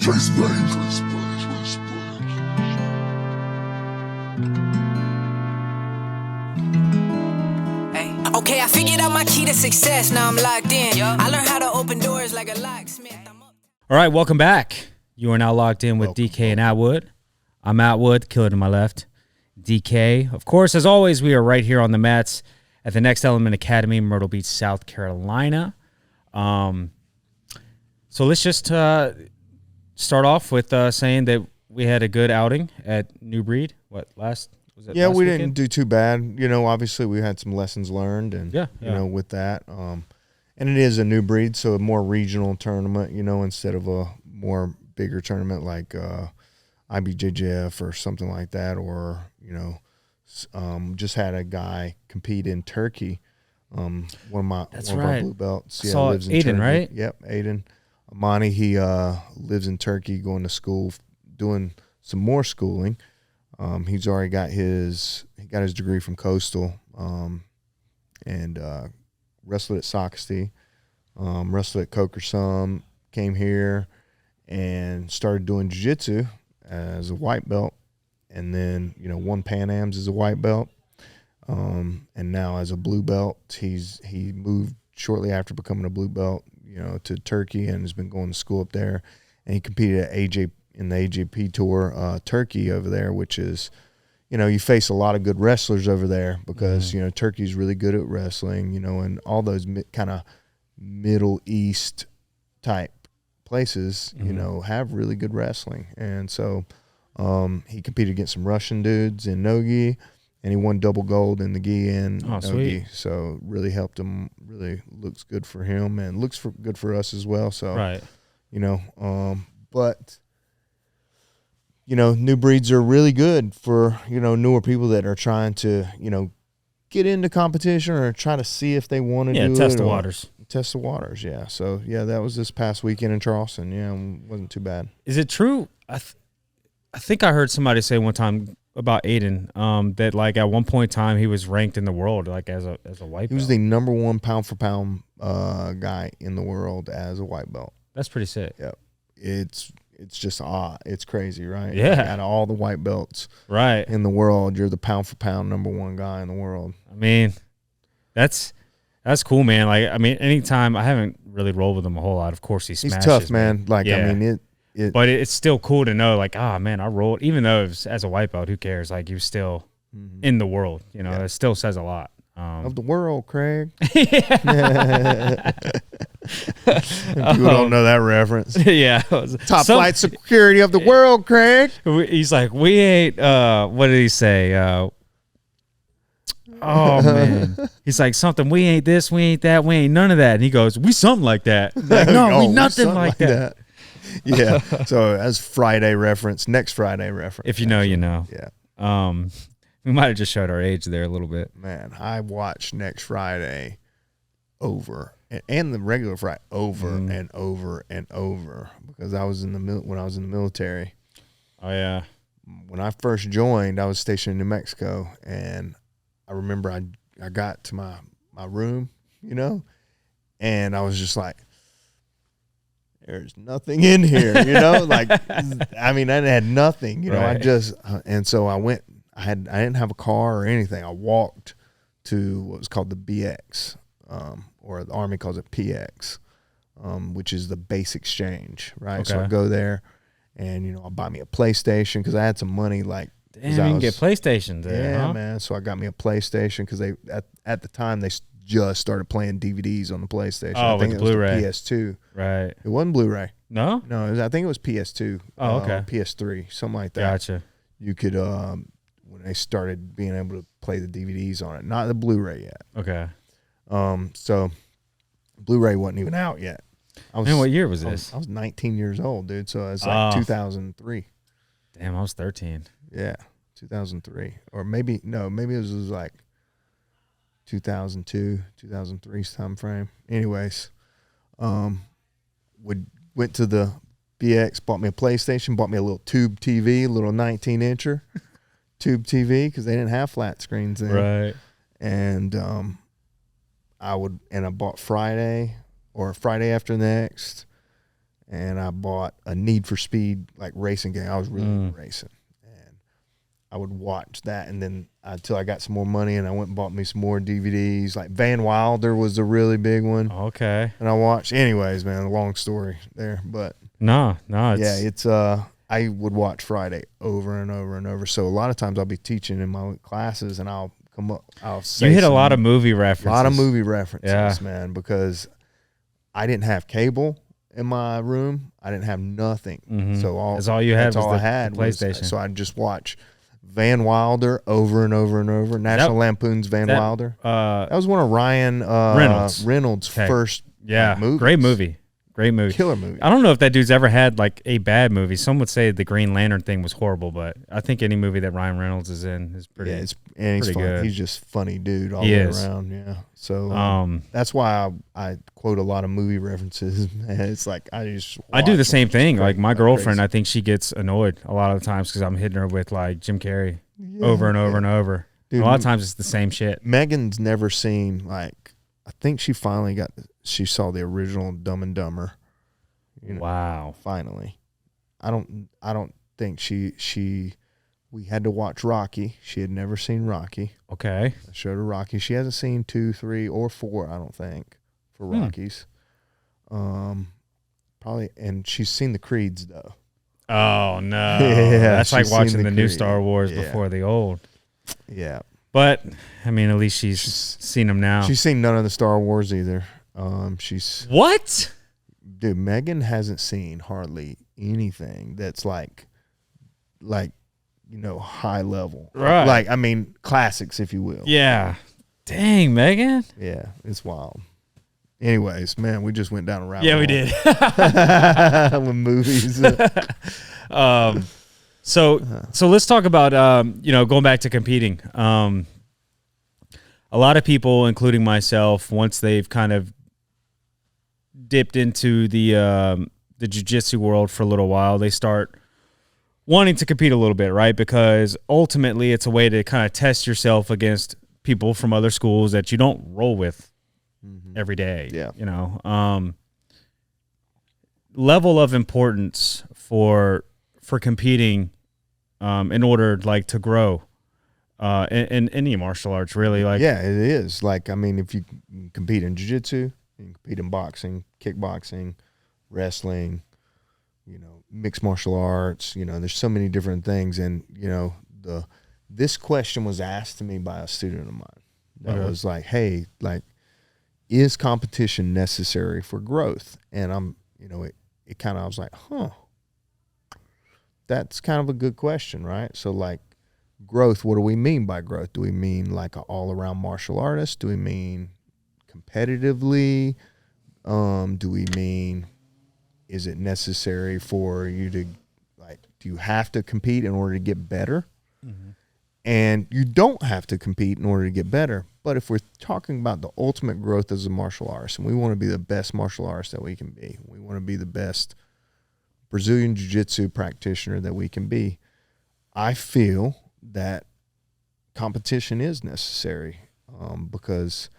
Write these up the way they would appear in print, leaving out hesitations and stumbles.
Okay, I figured out my key to success. Now I'm locked in. I learned how to open doors like a locksmith. All right, welcome back. You are now locked in with DK and Atwood. I'm Atwood, killer to my left. DK. Of course, as always, we are right here on the mats at the Next Element Academy, Myrtle Beach, South Carolina. So let's just start off with saying that we had a good outing at New Breed. Last we weekend? didn't do too bad. You know, obviously we had some lessons learned, and you know, with that, and it is a New Breed, so a more regional tournament. You know, instead of a more bigger tournament like IBJJF or something like that, or you know, just had a guy compete in Turkey. One of my blue belts. Yeah, lives in Aiden, Turkey. right? Yep, Aiden Amani. He lives in Turkey, going to school, doing some more schooling. He's already got his degree from Coastal, and wrestled at Sockasty, wrestled at Kokersum, came here and started doing jiu-jitsu as a white belt, and then, you know, won Pan Ams as a white belt, and now as a blue belt. He moved shortly after becoming a blue belt, you know, to Turkey, and has been going to school up there, and he competed at in the AJP Tour, Turkey over there, which is, you know, you face a lot of good wrestlers over there because, you know, Turkey's really good at wrestling, you know, and all those kind of Middle East type places, you know, have really good wrestling. And so he competed against some Russian dudes in Nogi, and he won double gold in the gi and Nogi. Sweet. So really helped him, really looks good for him, and looks good for us as well. So, you know, but you know, New Breeds are really good for, you know, newer people that are trying to, you know, get into competition or try to see if they want to do it. Test the waters. Test the waters, yeah. So, yeah, that was this past weekend in Charleston. Yeah, it wasn't too bad. Is it true? I think I heard somebody say one time about Aiden that, like, at one point in time he was ranked in the world, like, as a white belt. He was the number one pound-for-pound guy in the world as a white belt. That's pretty sick. Yep. It's just odd. It's crazy, right? Yeah. Like, out of all the white belts in the world, you're the pound-for-pound number one guy in the world. I mean, that's cool, man. Like, I mean, anytime, I haven't really rolled with him a whole lot. Of course, he smashes. He's tough, man. Like, I mean, but it's still cool to know, like, man, I rolled. Even though it was as a white belt, who cares? Like, you're still in the world. You know, it still says a lot. Of the world, Craig. People don't know that reference. Yeah. Top flight security of the world, Craig. He's like, we ain't, what did he say? Oh, man. He's like, something, we ain't this, we ain't that, we ain't none of that. And he goes, we something like that. Like, no, we nothing like that. Yeah. So that's Friday reference, next Friday reference. If you know, you know. Yeah. We might have just showed our age there a little bit. Man, I watched Next Friday over and the regular Friday over and over and over because I was when I was in the military. Oh yeah. When I first joined, I was stationed in New Mexico, and I remember I got to my room, you know, and I was just like, there's nothing in here, you know, like, I mean, I had nothing, you know, I just, and so I went. I didn't have a car or anything. I walked to what was called the BX, or the Army calls it PX, which is the base exchange, right? Okay. So I go there, and, you know, I'll buy me a PlayStation because I had some money. Like, damn, you can get PlayStation there, yeah, man. So I got me a PlayStation because they at the time they just started playing DVDs on the PlayStation. Oh, I think with it was Blu-ray. the PS2. Right. It wasn't Blu-ray. No? No, I think it was PS2. Oh, okay. PS3, something like that. Gotcha. You could when they started being able to play the DVDs on it, not the Blu-ray yet. Okay. So Blu-ray wasn't even out yet. Man, what year was this? I was 19 years old, dude. So it was like 2003. Damn, I was 13. Yeah, 2003. Or maybe it was like 2002, 2003 time frame. Anyways, went to the BX, bought me a PlayStation, bought me a little tube TV, a little 19-incher tube TV because they didn't have flat screens then. Right. And I bought Friday or Friday After Next, and I bought a Need for Speed like racing game. I was really into racing, and I would watch that, and then until I got some more money, and I went and bought me some more DVDs. Like Van Wilder was a really big one. Okay. And I watched. Anyways, man, a long story there, but No, it's I would watch Friday over and over and over. So a lot of times I'll be teaching in my classes, and I'll come up. I'll say you hit a lot of movie references. A lot of movie references, Yeah. man, because I didn't have cable in my room. I didn't have nothing. So That's all you had. That's was all the, I had. the PlayStation. So I'd just watch Van Wilder over and over and over. National Lampoon's Van Wilder. That was one of Ryan Reynolds' first movies. Great movie. Great movie. Killer movie. I don't know if that dude's ever had like a bad movie. Some would say the Green Lantern thing was horrible, but I think any movie that Ryan Reynolds is in is pretty. Yeah, he's pretty funny. good. He's just funny dude all the way around. Yeah. So that's why I quote a lot of movie references. Man, it's like I do the same thing. Like my girlfriend, crazy. I think she gets annoyed a lot of the times because I'm hitting her with like Jim Carrey over and over and over. Dude, a lot of times it's the same shit. Megan's never seen like. I think she finally she saw the original Dumb and Dumber. Wow. Finally. I don't think we had to watch Rocky. She had never seen Rocky. Okay. I showed her Rocky. She hasn't seen 2, 3, or 4, I don't think, for Rockies. Probably, and she's seen the Creeds though. Oh no. Yeah, that's like she's watching seen the the new Creed. Star Wars Yeah. before the old. Yeah. But I mean, at least she's seen them now. She's seen none of the Star Wars either. What? Dude, Megan hasn't seen hardly anything that's like high level. Right. Like, I mean, classics, if you will. Yeah. Dang, Megan. Yeah, it's wild. Anyways, man, we just went down a rabbit Yeah, hole. we did. With movies. So let's talk about going back to competing. A lot of people, including myself, once they've kind of dipped into the jiu-jitsu world for a little while, they start wanting to compete a little bit, right? Because ultimately it's a way to kind of test yourself against people from other schools that you don't roll with every day. Yeah. Level of importance for competing in order like to grow in any martial arts, really. Like, yeah, it is. Like, I mean, if you compete in jiu-jitsu, you can compete in boxing, kickboxing, wrestling, mixed martial arts, there's so many different things. And, this question was asked to me by a student of mine that was like, hey, like, is competition necessary for growth? And I was like, that's kind of a good question, right? So like growth, what do we mean by growth? Do we mean like an all-around martial artist? Do we mean competitively? Do we mean, is it necessary for you to, like, do you have to compete in order to get better? And you don't have to compete in order to get better. But if we're talking about the ultimate growth as a martial artist, and we want to be the best martial artist that we can be, we want to be the best Brazilian Jiu-Jitsu practitioner that we can be, I feel that competition is necessary, because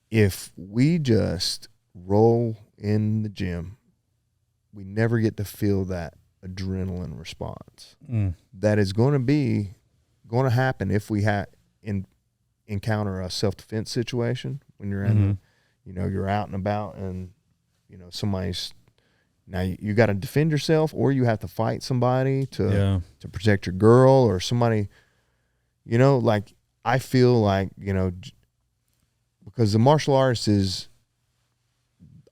if we just roll in the gym, we never get to feel that adrenaline response. That is going to happen if we encounter a self-defense situation when you're in you're out and about, and somebody's, now you got to defend yourself, or you have to fight somebody to protect your girl or somebody, like, I feel like, because the martial arts is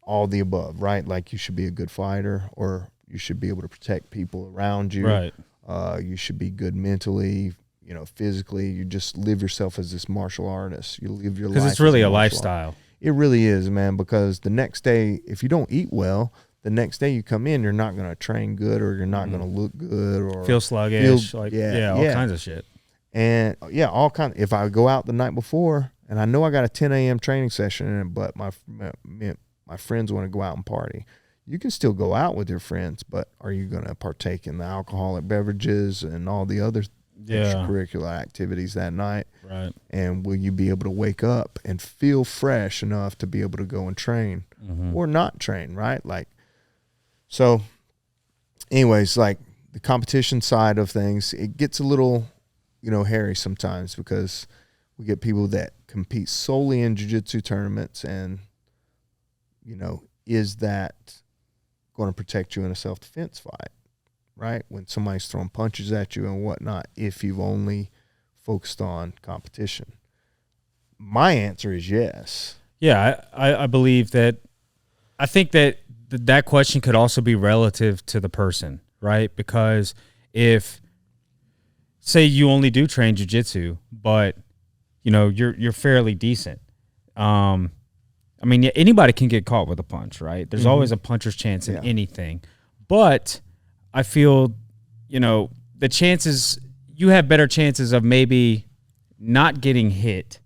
all the above, right? Like, you should be a good fighter, or you should be able to protect people around you. right. You should be good mentally, physically. You just live yourself as this martial artist. You live your life. Because it's really as a martial lifestyle. artist. It really is, man, because the next day, if you don't eat well, the next day you come in, you're not going to train good, or you're not going to look good, or Feel sluggish. all yeah. kinds of shit. And all kinds. If I go out the night before and I know I got a 10 a.m. training session, but my friends want to go out and party, you can still go out with your friends, but are you going to partake in the alcoholic beverages and all the other extracurricular activities that night? Right. And will you be able to wake up and feel fresh enough to be able to go and train or not train, right? Like, So anyways, like the competition side of things, it gets a little, hairy sometimes because we get people that compete solely in jiu-jitsu tournaments and, is that going to protect you in a self-defense fight, right? When somebody's throwing punches at you and whatnot, if you've only focused on competition. My answer is yes. Yeah, I believe that. I think that that question could also be relative to the person, right? Because if, say, you only do train jiu-jitsu, but you're fairly decent. I mean, anybody can get caught with a punch, right? There's always a puncher's chance in anything. But I feel, the chances, you have better chances of maybe not getting hit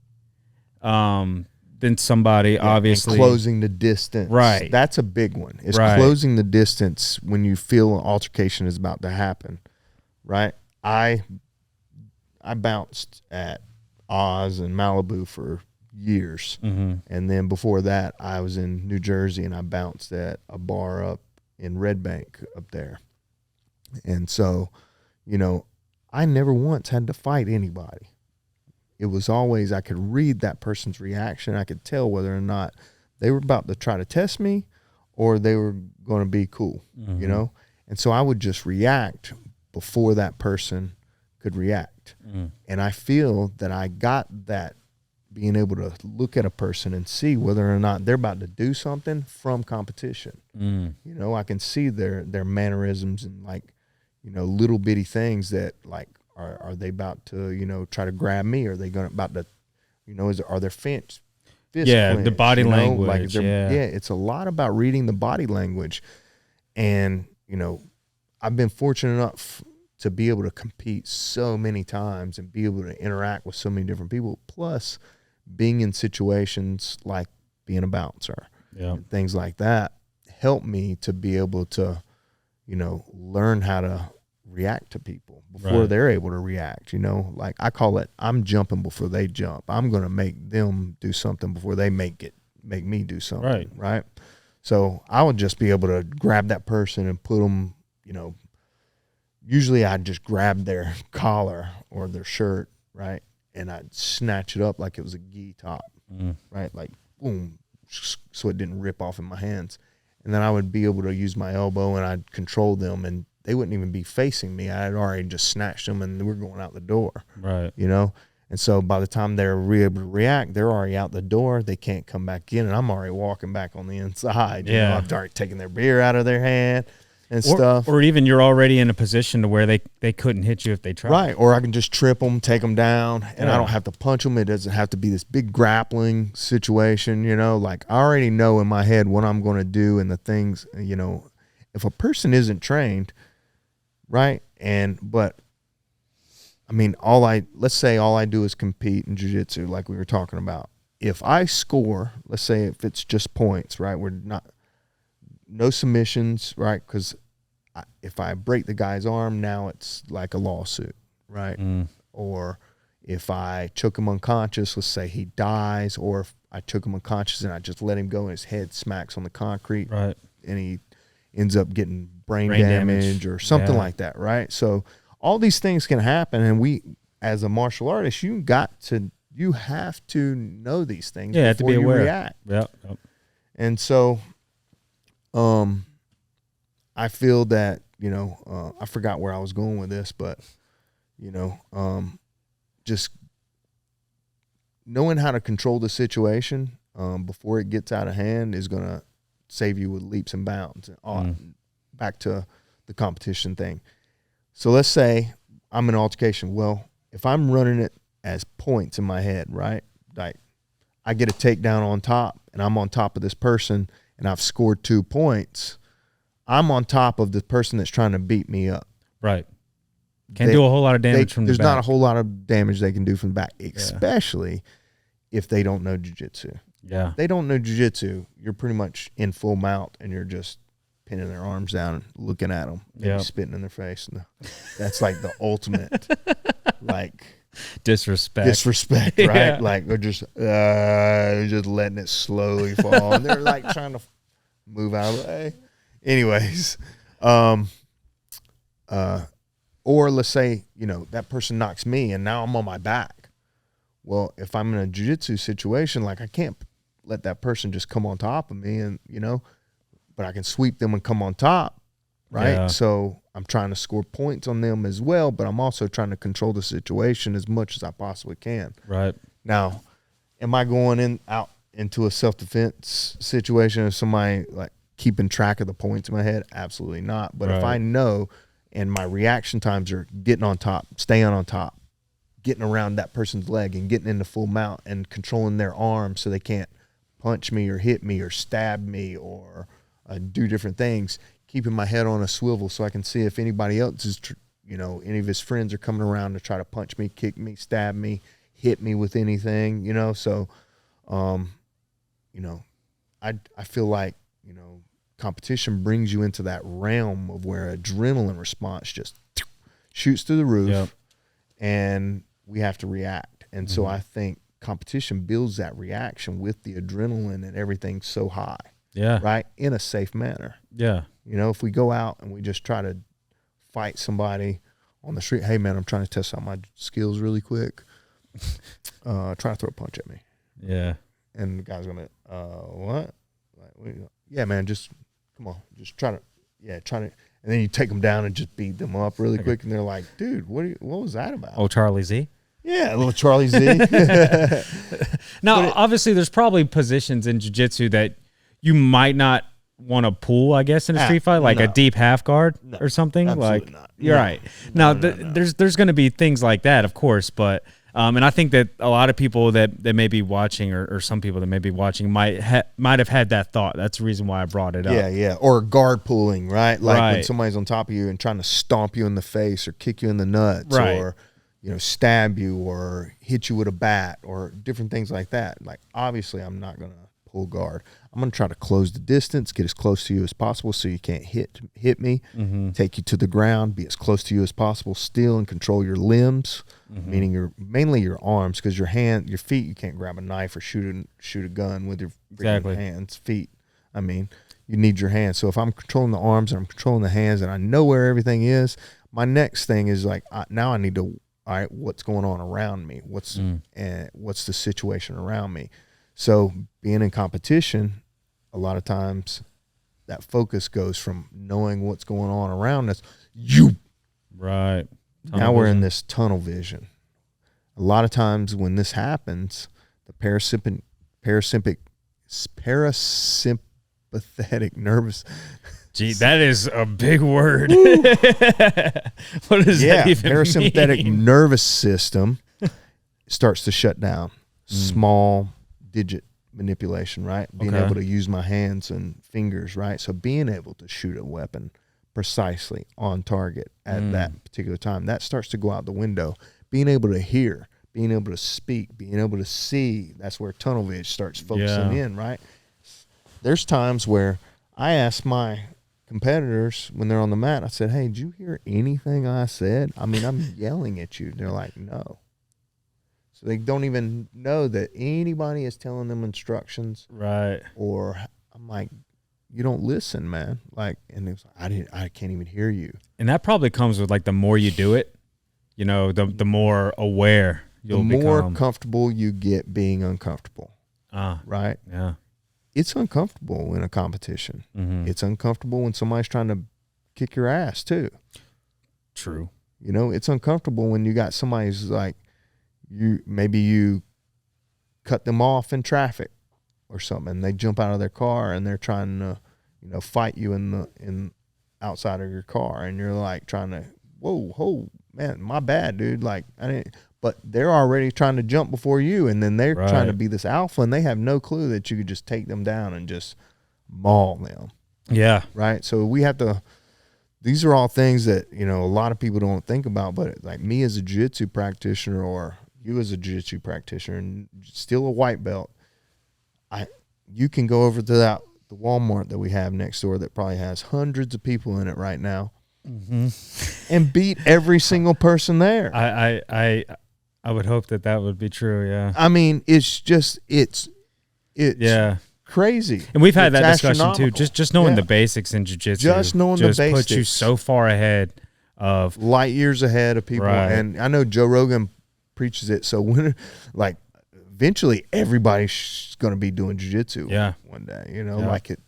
than somebody, obviously. And closing the distance. Right. That's a big one. It's right. Closing the distance when you feel an altercation is about to happen, right? I bounced at Oz and Malibu for years. And then before that, I was in New Jersey and I bounced at a bar up in Red Bank up there. And so, I never once had to fight anybody. It was always, I could read that person's reaction. I could tell whether or not they were about to try to test me or they were going to be cool, And so I would just react before that person could react. And I feel that I got that, being able to look at a person and see whether or not they're about to do something from competition. I can see their mannerisms and little bitty things that are they about to, try to grab me? Are they about to, are their fist clenched, the body language. It's a lot about reading the body language. And, I've been fortunate enough to be able to compete so many times and be able to interact with so many different people. Plus, being in situations like being a bouncer, and things like that, helped me to be able to, learn how to react to people before they're able to react. I call it, I'm jumping before they jump. I'm going to make them do something before they make me do something. Right. So I would just be able to grab that person and put them, usually I'd just grab their collar or their shirt, right? And I'd snatch it up like it was a gi top, right? Like, boom, so it didn't rip off in my hands. And then I would be able to use my elbow and I'd control them and they wouldn't even be facing me. I had already just snatched them and we're going out the door, right? And so by the time they're able to react, they're already out the door. They can't come back in and I'm already walking back on the inside. I've already taken their beer out of their hand. And stuff. Or even you're already in a position to where they couldn't hit you if they tried. Right, or I can just trip them, take them down, and I don't have to punch them. It doesn't have to be this big grappling situation, I already know in my head what I'm going to do and the things, if a person isn't trained, right, but, I mean, let's say all I do is compete in jiu-jitsu like we were talking about. If I score, let's say if it's just points, right, no submissions, right, because if I break the guy's arm, now it's like a lawsuit, right? Or if I choke him unconscious, let's say he dies, or if I choke him unconscious and I just let him go and his head smacks on the concrete, right, and he ends up getting brain damage or something like that, right? So all these things can happen, and we, as a martial artist, you have to know these things before have to be aware. You react. Yep. And so I feel that, I forgot where I was going with this, but, just knowing how to control the situation before it gets out of hand is going to save you with leaps and bounds. Back to the competition thing. So let's say I'm in an altercation. Well, if I'm running it as points in my head, right? Like I get a takedown on top and I'm on top of this person and I've scored 2 points, I'm on top of the person that's trying to beat me up. Right. Can't do a whole lot of damage from the back. There's not a whole lot of damage they can do from the back, especially if they don't know jiu-jitsu. Yeah. If they don't know jiu-jitsu, you're pretty much in full mount and you're just pinning their arms down and looking at them, spitting in their face. And that's like the ultimate, like disrespect, right? Yeah. Like they're just letting it slowly fall, and they're like trying to move out of the way. Anyways, or let's say, that person knocks me and now I'm on my back. Well, if I'm in a jiu-jitsu situation, like I can't let that person just come on top of me and, but I can sweep them and come on top, right? Yeah. So I'm trying to score points on them as well, but I'm also trying to control the situation as much as I possibly can. Right. Now, am I going out into a self-defense situation of somebody like keeping track of the points in my head? Absolutely not. But if I know and my reaction times are getting on top, staying on top, getting around that person's leg and getting into full mount and controlling their arms so they can't punch me or hit me or stab me or do different things, keeping my head on a swivel so I can see if anybody else is, any of his friends are coming around to try to punch me, kick me, stab me, hit me with anything, so, I feel like, competition brings you into that realm of where adrenaline response just shoots through the roof and we have to react. And so I think competition builds that reaction with the adrenaline and everything so high. Yeah. Right? In a safe manner. Yeah. If we go out and we just try to fight somebody on the street, hey man, I'm trying to test out my skills really quick. Try to throw a punch at me. Yeah. And the guy's gonna, what? Like, yeah, man, just come on, just try to, and then you take them down and just beat them up really quick, and they're like, dude, what was that about? Oh, Charlie Z. Yeah, a little Charlie Z. Now, obviously, there's probably positions in jiu-jitsu that you might not want to pull, I guess, in a street fight, like a deep half guard or something. Absolutely like not. You're right. Now, there's going to be things like that, of course, but and I think that a lot of people that may be watching, or some people that may be watching, might have had that thought. That's the reason why I brought it up. Yeah. Or guard pulling, right? Like when somebody's on top of you and trying to stomp you in the face or kick you in the nuts, or stab you or hit you with a bat or different things like that. Like, obviously, I'm not going to pull guard. I'm going to try to close the distance, get as close to you as possible so you can't hit me, take you to the ground, be as close to you as possible, steal and control your limbs, meaning mainly your arms, because your feet, you can't grab a knife or shoot a gun with your hands, feet. I mean, you need your hands. So if I'm controlling the arms and I'm controlling the hands and I know where everything is, my next thing is like, now I need to, all right, what's going on around me? What's the situation around me? So being in competition, a lot of times that focus goes from knowing what's going on around us. Right. Now we're in this tunnel vision. A lot of times when this happens, the parasympathetic nervous. Gee, that is a big word. What does that even parasympathetic mean? nervous system starts to shut down. Small digit manipulation, right? Being able to use my hands and fingers, right? So being able to shoot a weapon precisely on target at that particular time, that starts to go out the window. Being able to hear, being able to speak, being able to see, that's where tunnel vision starts focusing in, right? There's times where I ask my competitors when they're on the mat, I said, hey, did you hear anything I said? I mean, I'm yelling at you. They're like, no. So they don't even know that anybody is telling them instructions. Right. Or I'm like, you don't listen, man. Like, and it was like, I can't even hear you. And that probably comes with like the more you do it, the more aware you'll become. The more comfortable you get being uncomfortable. Right? Yeah. It's uncomfortable in a competition. It's uncomfortable when somebody's trying to kick your ass too. True. It's uncomfortable when you got somebody who's like, you cut them off in traffic or something, and they jump out of their car and they're trying to, fight you in outside of your car, and you're like trying to, whoa, man, my bad, dude. Like, but they're already trying to jump before you, and then they're trying to be this alpha, and they have no clue that you could just take them down and just maul them. Yeah. Right. So we have to. These are all things that a lot of people don't think about, but like me as a jiu-jitsu practitioner, or you as a jiu-jitsu practitioner, and still a white belt, you can go over to the Walmart that we have next door that probably has hundreds of people in it right now, and beat every single person there. I would hope that would be true. Yeah. I mean, it's crazy. And we've had It's that discussion too. astronomical. Just knowing Yeah. the basics in jiu-jitsu. Just knowing the puts you basics. so far ahead of Light years ahead of people. Right. And I know Joe Rogan preaches it. So when, like, eventually everybody's going to be doing jiu-jitsu one day, you know,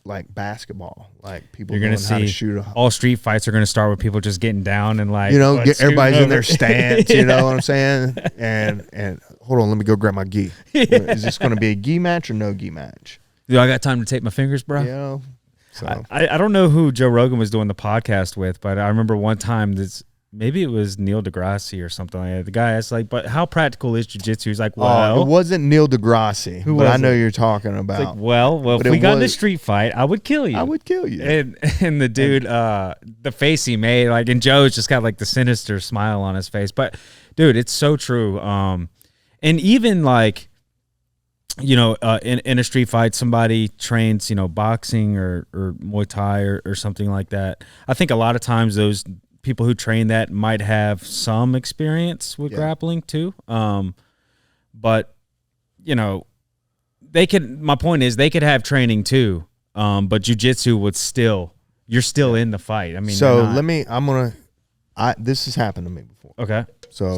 like basketball, like people you're knowing gonna how to see shoot all street fights are gonna start with people just getting down and like, you know, get everybody's in over. their stance, you know what I'm saying? And hold on, let me go grab my gi. Is this going to be a gi match or no gi match? Do I got time to take my fingers, bro? You know, so I don't know who Joe Rogan was doing the podcast with, but I remember one time maybe it was Neil deGrasse or something like that. The guy asked like, but how practical is jiu-jitsu? He's like, well, it wasn't Neil deGrasse, Who but was I know it? you're talking about. it's like, well, But if we it got in a was- street fight, I would kill you. I would kill you. And the dude, the face he made, like, and Joe's just got like the sinister smile on his face. But dude, it's so true. And even like, you know, in a street fight, somebody trains, you know, boxing or Muay Thai or something like that. I think a lot of times those people who train that might have some experience with grappling too. But you know, my point is they could have training too. But jiu-jitsu would you're still in the fight. I mean, So this has happened to me before. okay. So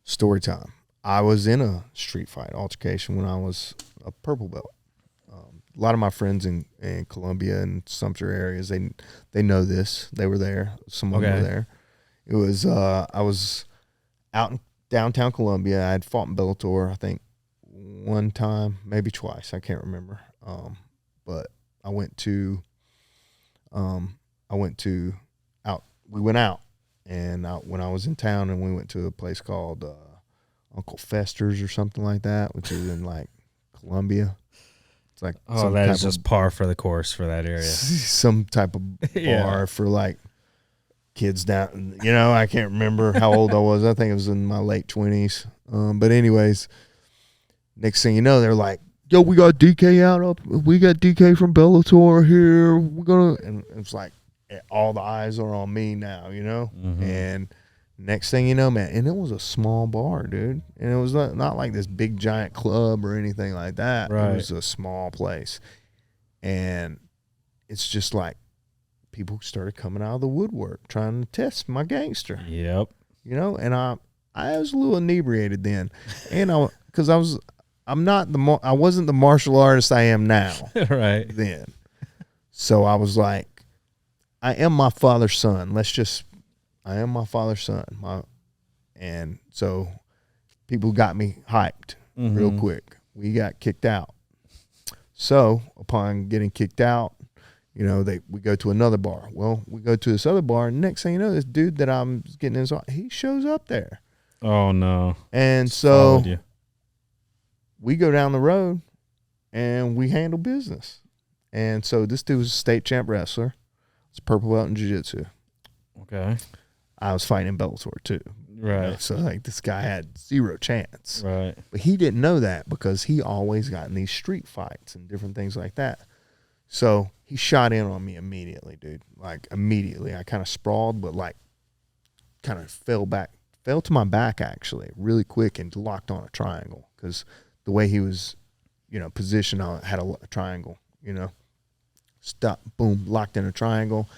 Story time. I was in a street fight altercation when I was a purple belt. A lot of my friends in Columbia and Sumter areas, they know this. They were there. Some of them were there. It was I was out in downtown Columbia. I had fought in Bellator, I think, one time, maybe twice. I can't remember. But I went to we went out, and when I was in town, and we went to a place called Uncle Fester's or something like that, which is in like Columbia. It's like that is just par for the course for that area. some type of bar for like kids down. You know, I can't remember how old I was. I think it was in my late 20s. But anyways, next thing you know, they're like, "Yo, we got DK we got DK from Bellator here. We're gonna," and it's like all the eyes are on me now, you know. And next thing you know, man, and it was a small bar, dude, and it was not like this big giant club or anything like that. Right. It was a small place, and it's just like people started coming out of the woodwork trying to test my gangster. Yep. You know, and I was a little inebriated then, and I wasn't the martial artist I am now. Right. Then, so I was like, I am my father's son. I am my father's son. And so people got me hyped real quick. We got kicked out. So upon getting kicked out, you know, we go to another bar. Well, we go to this other bar, and next thing you know, this dude that I'm getting in, he shows up there. Oh no. And Followed so you. we go down the road and we handle business. And so this dude was a state champ wrestler. It's purple belt in jiu-jitsu. Okay. I was fighting in Bellator too. Right. You know, so like this guy had zero chance. Right. But he didn't know that because he always got in these street fights and different things like that. So he shot in on me immediately, dude. Like immediately. I kind of sprawled, but like kind of fell to my back actually really quick and locked on a triangle because the way he was, you know, positioned, I had a triangle, you know. Stop, boom, locked in a triangle,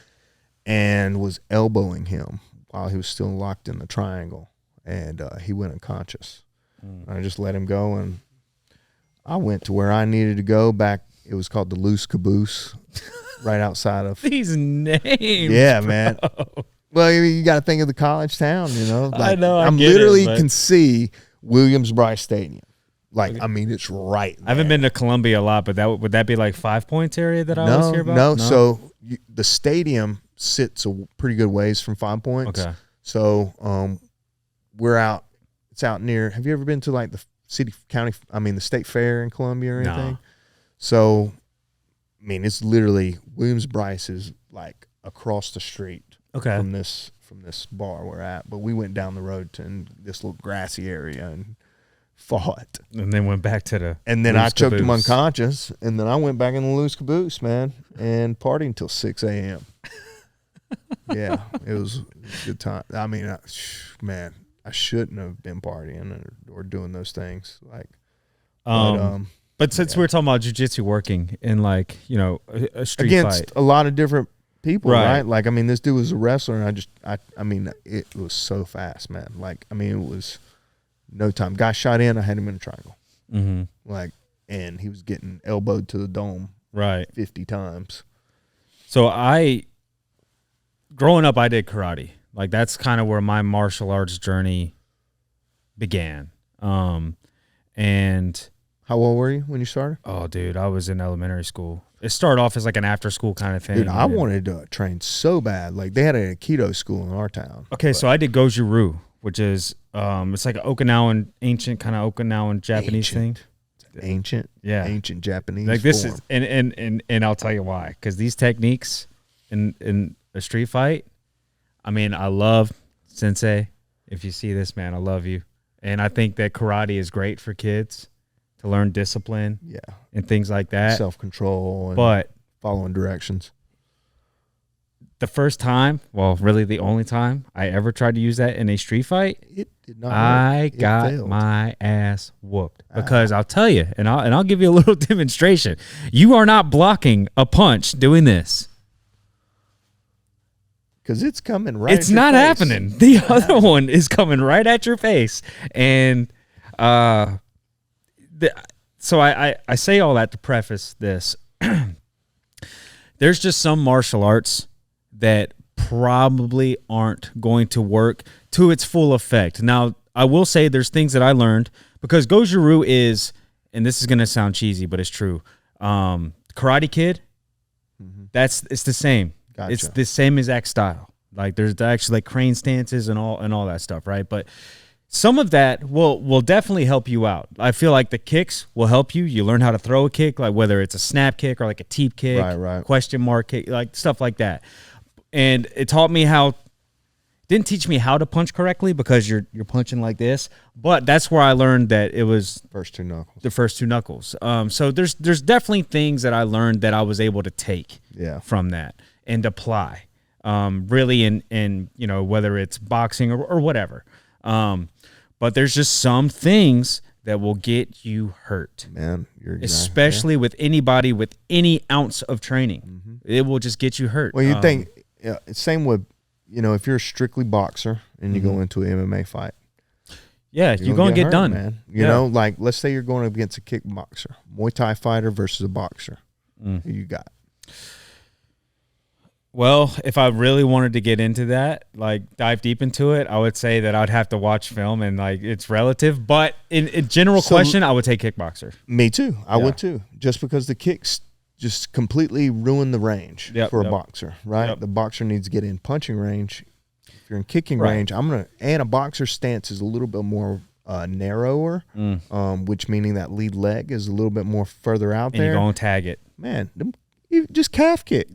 and was elbowing him while he was still locked in the triangle, and he went unconscious. I just let him go, and I went to where I needed to go back. It was called the Loose Caboose, right outside of. These names. Yeah, man. Well, you got to think of the college town, you know. Like, I know. I'm get literally it, but can see Williams-Brice Stadium. Like, I mean, it's right there. I haven't been to Columbia a lot, but would that be like 5 Points area that I always hear about? No. So the stadium sits a pretty good ways from 5 Points. Okay. So we're out. It's out near. Have you ever been to like the the state fair in Columbia or anything? No. So, I mean, it's literally Williams-Brice is like across the street. Okay. From this bar we're at, but we went down the road to this little grassy area and fought. And then went back to the. And then Loose I choked him Caboose. unconscious, and then I went back in the Loose Caboose, man, and partied until 6 a.m. Yeah, it was a good time. I mean, man, I shouldn't have been partying or doing those things. Like, but, But since we're talking about jiu-jitsu working in like, you know, a street against fight. a lot of different people, Right. right? Like, I mean, this dude was a wrestler, and I mean, it was so fast, man. Like, I mean, it was no time. Guy shot in, I had him in a triangle. Mm-hmm. Like, and he was getting elbowed to the dome Right. 50 times. So growing up, I did karate. Like, that's kind of where my martial arts journey began. And How old were you when you started? oh, dude, I was in elementary school. It started off as like an after-school kind of thing. Dude, I wanted to train so bad. Like, they had a Aikido school in our town. Okay, so I did Goju-Ryu, which is it's like an Okinawan, ancient kind of Okinawan Japanese thing. Ancient, Yeah. ancient Japanese. Like this form. is, and I'll tell you why. Because these techniques in a street fight, I mean, I love Sensei. If you see this, man, I love you. And I think that karate is great for kids to learn discipline, and things like that. Self-control, and But following directions. the first time, well, really the only time I ever tried to use that in a street fight, It did not. I got my ass whooped. Because I'll tell you, and I'll give you a little demonstration. You are not blocking a punch doing this. Because it's coming right. It's not happening. The other one is coming right at your face, and so I say all that to preface this. There's just some martial arts that probably aren't going to work to its full effect. Now, I will say there's things that I learned because Goju-Ryu is, and this is going to sound cheesy, but it's true. Karate Kid, it's the same. Gotcha. It's the same exact style. Like there's actually like crane stances and all that stuff, right? But some of that will definitely help you out. I feel like the kicks will help you. You learn how to throw a kick, like whether it's a snap kick or like a teep kick, right. question mark kick, like stuff like that. And it taught me didn't teach me how to punch correctly because you're punching like this, but that's where I learned that it was the first two knuckles. So there's definitely things that I learned that I was able to take from that and apply, really in you know, whether it's boxing or whatever. But there's just some things that will get you hurt, man. Especially with anybody with any ounce of training, it will just get you hurt. Well, you think same with, you know, if you're a strictly boxer and you go into an MMA fight, you're gonna get hurt, done, man. You know, like let's say you're going up against a kickboxer, Muay Thai fighter versus a boxer. Who you got? Well, if I really wanted to get into that, like dive deep into it, I would say that I'd have to watch film and like it's relative. But in general question, I would take kickboxer. Me too. I would too. Just because the kicks just completely ruin the range for a boxer, right? The boxer needs to get in punching range. If you're in kicking range, and a boxer's stance is a little bit more narrower, which meaning that lead leg is a little bit more further out there. And you're going to tag it. Man, just calf kicks.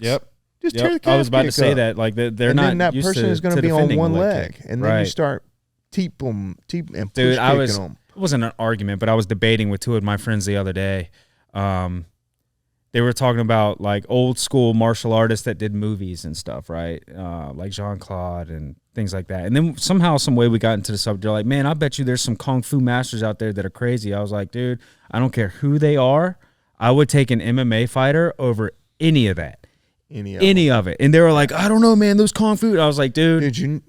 Just tear the calf I was about to say up. that. Like they're and not. Then that used person to, is going to be on one leg, kick. and then you start teep and push Dude, kicking them. It wasn't an argument, but I was debating with two of my friends the other day. They were talking about like old school martial artists that did movies and stuff, right? Like Jean-Claude and things like that. And then somehow, some way we got into the subject. They're like, man, I bet you there's some Kung Fu masters out there that are crazy. I was like, dude, I don't care who they are. I would take an MMA fighter over any of that. Any of it. And they were like, I don't know, man, those Kung Fu. I was like, dude. Did you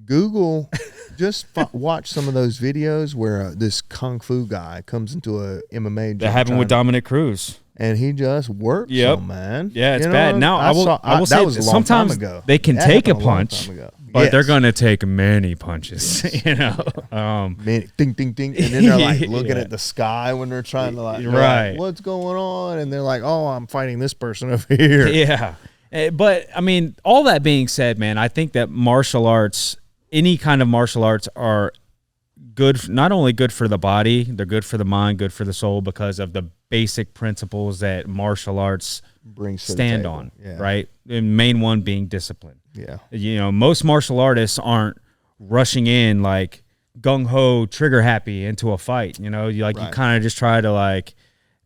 Google, just watch some of those videos where this Kung Fu guy comes into a MMA gym. That happened with Dominic Cruz. And he just works them, man. Yeah, it's bad. Now, I will say was a long time sometimes ago. they can take a punch, but they're going to take many punches, you know. Ding, ding, ding. And then they're like looking at the sky when they're trying to like, what's going on? And they're like, oh, I'm fighting this person over here. Yeah. But, I mean, all that being said, man, I think that martial arts, any kind of martial arts are good, not only good for the body, they're good for the mind, good for the soul because of the basic principles that martial arts stand on, right? And main one being discipline. Yeah. You know, most martial artists aren't rushing in like gung-ho, trigger happy into a fight. You know, you kind of just try to like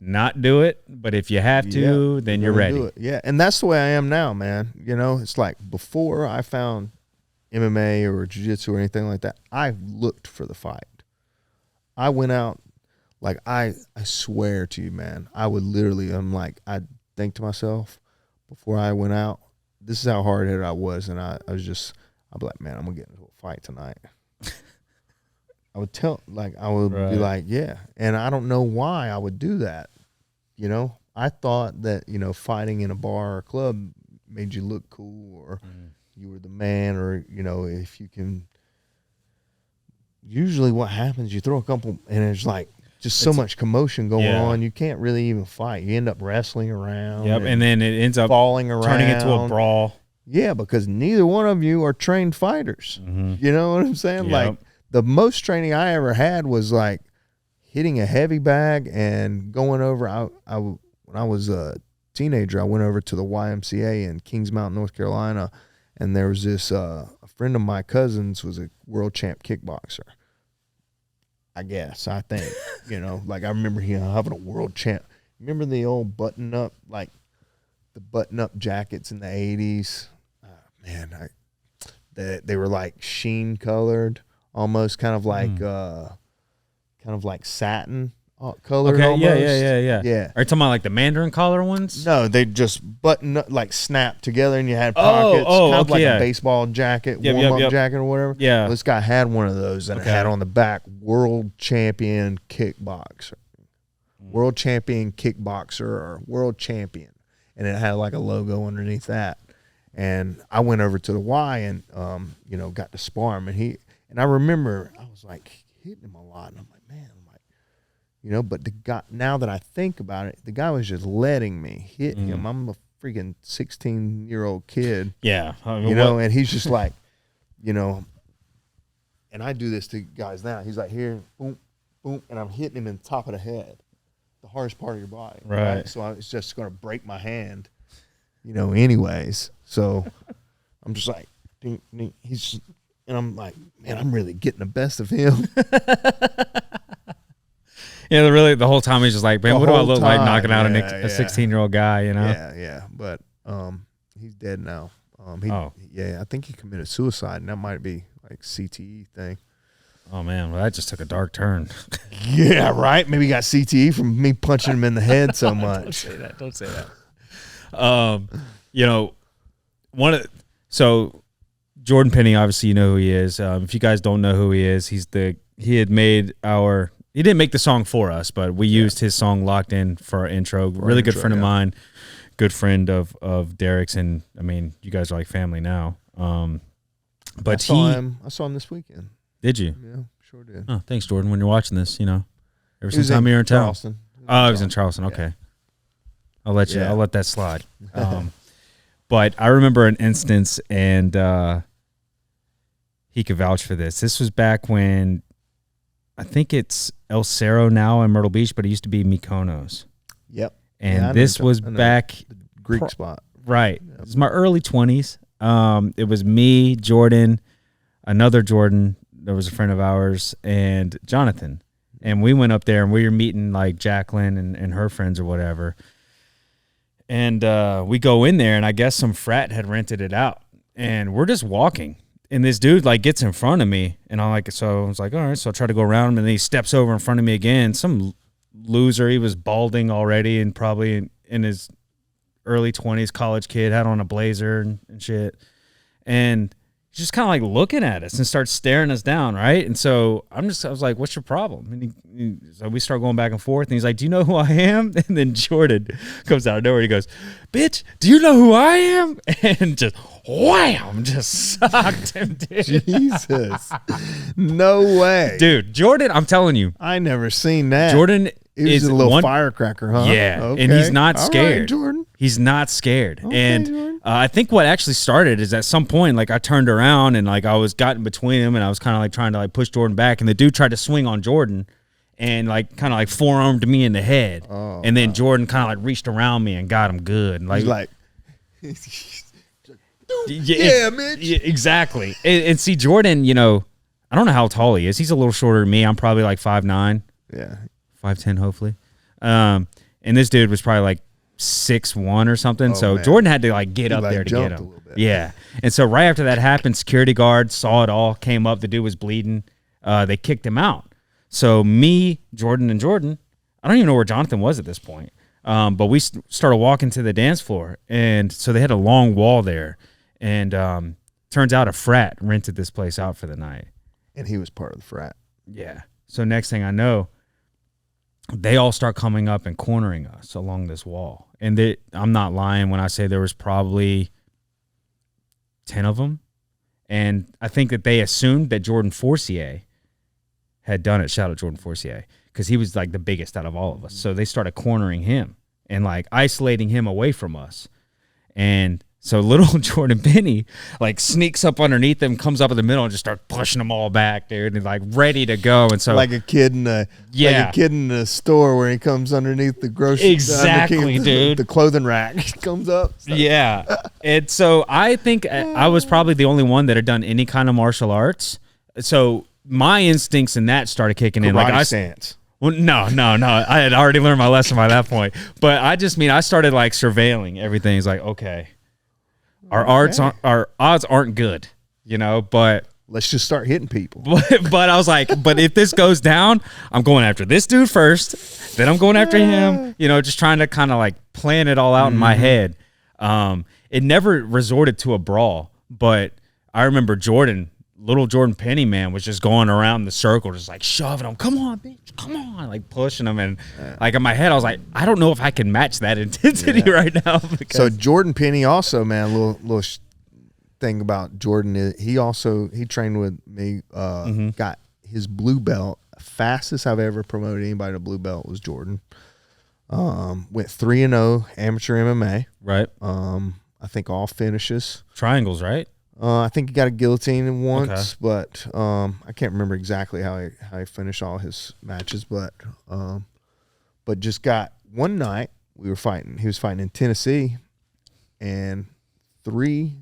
not do it, but if you have to, then you're ready. Do it. Yeah, and that's the way I am now, man. You know, it's like before I found MMA or jiu-jitsu or anything like that, I looked for the fight. I went out Like I swear to you, man, I would literally, I'd think to myself before I went out, this is how hard-headed I was. And I'd be like, man, I'm going to get into a fight tonight. I would be like, yeah. And I don't know why I would do that. You know, I thought that, you know, fighting in a bar or a club made you look cool, or you were the man, or, you know, if you can. Usually what happens, you throw a couple, and it's like just so much commotion going on. You can't really even fight. You end up wrestling around. Yep, and then it ends up falling around, turning into a brawl. Yeah, because neither one of you are trained fighters. You know what I'm saying? Yep. Like, the most training I ever had was like hitting a heavy bag and going over. When I was a teenager, I went over to the YMCA in Kings Mountain, North Carolina, and there was this a friend of my cousin's was a world champ kickboxer. I think, you know, like I remember him having a world champ. Remember the old button up, like the button up jackets in the 80s? Man, they were like sheen colored, almost kind of like satin colored. Okay, almost. Yeah. Are you talking about like the Mandarin collar ones? No, they just button up, like snap together, and you had pockets, kind of like a baseball jacket, warm-up jacket or whatever. Yeah. Well, this guy had one of those, and it had on the back, world champion kickboxer. World champion kickboxer, or world champion. And it had like a logo underneath that. And I went over to the Y and, you know, got to spar him. And I remember I was like hitting him a lot. And I'm like, man, you know, but the guy, now that I think about it, the guy was just letting me hit him. I'm a freaking 16-year-old kid. Yeah. You know, and he's just like, you know, and I do this to guys now. He's like, here, boom, boom, and I'm hitting him in the top of the head, the hardest part of your body. Right. So it's just going to break my hand, you know, anyways. So I'm just like, ding, ding. And I'm like, man, I'm really getting the best of him. Yeah, really, the whole time he's just like, man, what do I look like knocking out a 16-year-old guy, you know? Yeah. But he's dead now. I think he committed suicide, and that might be like CTE thing. Oh, man, well, that just took a dark turn. Yeah, right? Maybe he got CTE from me punching him in the head so much. Don't say that. You know, so Jordan Penny, obviously you know who he is. If you guys don't know who he is, he didn't make the song for us, but we used his song Locked In for our intro. Really good friend of mine, good friend of Derek's, and I mean, you guys are like family now. But I saw him this weekend. Did you? Yeah, sure did. Oh, thanks, Jordan. When you're watching this, you know, every single time you're in town. Charleston. Oh, he was in Charleston. Okay, I'll let that slide. But I remember an instance, and he could vouch for this. This was back when I think it's El Cerro now in Myrtle Beach, but it used to be Mykonos. Yep. And this was back the Greek spot. Right. Yep. It was my early 20s. It was me, Jordan, another Jordan, there was a friend of ours, and Jonathan. And we went up there, and we were meeting like Jacqueline and her friends or whatever. And we go in there, and I guess some frat had rented it out. And we're just walking. And this dude like gets in front of me, and I was like, all right, so I try to go around him, and then he steps over in front of me again. Some loser, he was balding already, and probably in his early 20s, college kid, had on a blazer and shit, and he's just kind of like looking at us and starts staring us down, right? And so I was like, what's your problem? And so we start going back and forth, and he's like, do you know who I am? And then Jordan comes out of nowhere, he goes, bitch, do you know who I am? And just wham, just socked him, dude. Jesus. No way. Dude, Jordan, I'm telling you. I never seen that. Jordan is a little firecracker, huh? Yeah, okay. And he's not scared. All right, Jordan. He's not scared. Okay, and I think what actually started is at some point, like I turned around and like I was gotten between him, and I was kind of like trying to like push Jordan back, and the dude tried to swing on Jordan and like kind of like forearmed me in the head. Oh, and then Jordan kind of like reached around me and got him good. He's like yeah, Mitch. Yeah, exactly. And see, Jordan, you know, I don't know how tall he is. He's a little shorter than me. I'm probably like 5'9". Yeah. 5'10", hopefully. And this dude was probably like 6'1" or something. So man. Jordan had to like get up there to get him. Yeah. And so right after that happened, security guard saw it all, came up. The dude was bleeding. They kicked him out. So me, Jordan, and Jordan, I don't even know where Jonathan was at this point. But we started walking to the dance floor, and so they had a long wall there, and turns out a frat rented this place out for the night. And he was part of the frat. Yeah. So next thing I know, they all start coming up and cornering us along this wall. And I'm not lying when I say there was probably 10 of them. And I think that they assumed that Jordan Forcier had done it. Shout out Jordan Forcier, because he was like the biggest out of all of us. So they started cornering him and like isolating him away from us. And so little Jordan Penny like sneaks up underneath them, comes up in the middle, and just starts pushing them all back, dude, and like ready to go. And so like a kid in the store where he comes underneath the grocery dude, the clothing rack comes up. Yeah. And so I think I was probably the only one that had done any kind of martial arts. So my instincts in that started kicking in. Like stance. Well, no. I had already learned my lesson by that point. But I started like surveilling everything. It's like, okay, our odds aren't good, but let's just start hitting people. But I was like, but if this goes down, I'm going after this dude first, then I'm going after him, just trying to kind of like plan it all out in my head. It never resorted to a brawl, but I remember little Jordan Penny, man, was just going around the circle, just like shoving him. Come on, bitch. Come on. Like pushing him. And like in my head, I was like, I don't know if I can match that intensity right now. So Jordan Penny also, man, little thing about Jordan is he trained with me, got his blue belt. Fastest I've ever promoted anybody to blue belt was Jordan. Went 3-0 amateur MMA. Right. I think all finishes. Triangles, right? I think he got a guillotine once, but I can't remember exactly how he finished all his matches. But just got one night we were fighting. He was fighting in Tennessee, and 3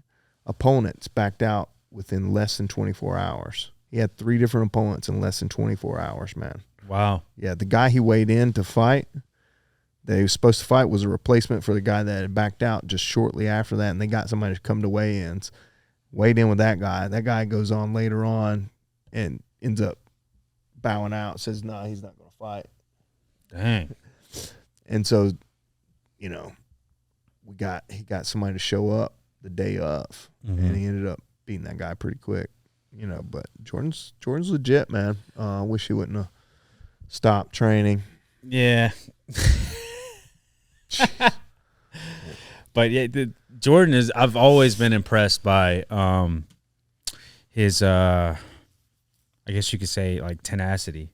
opponents backed out within less than 24 hours. He had 3 different opponents in less than 24 hours, man. Wow. Yeah, the guy he weighed in to fight, that he was supposed to fight, was a replacement for the guy that had backed out just shortly after that, and they got somebody to come to weigh-ins. Weighed in with that guy. That guy goes on later on and ends up bowing out, says, no, he's not going to fight. Dang. And so, he got somebody to show up the day of, and he ended up beating that guy pretty quick, but Jordan's legit, man. I wish he wouldn't have stopped training. Yeah. But yeah, Jordan I've always been impressed by his I guess you could say like tenacity,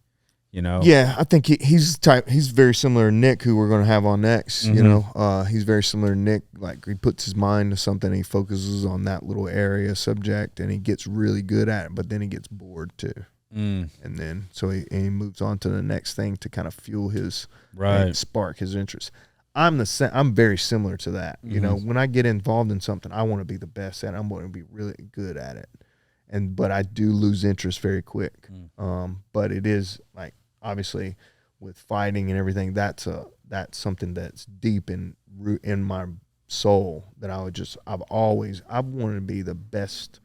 Yeah, I think he's very similar to Nick, who we're going to have on next. He's very similar to Nick. Like he puts his mind to something, and he focuses on that little area subject, and he gets really good at it. But then he gets bored too, and then so he moves on to the next thing to kind of fuel his and spark his interest. I'm very similar to that. When I get involved in something, I want to be the best at it. I want to be really good at it, but I do lose interest very quick. But it is like, obviously with fighting and everything, that's something that's deep in my soul, that I've wanted to be the best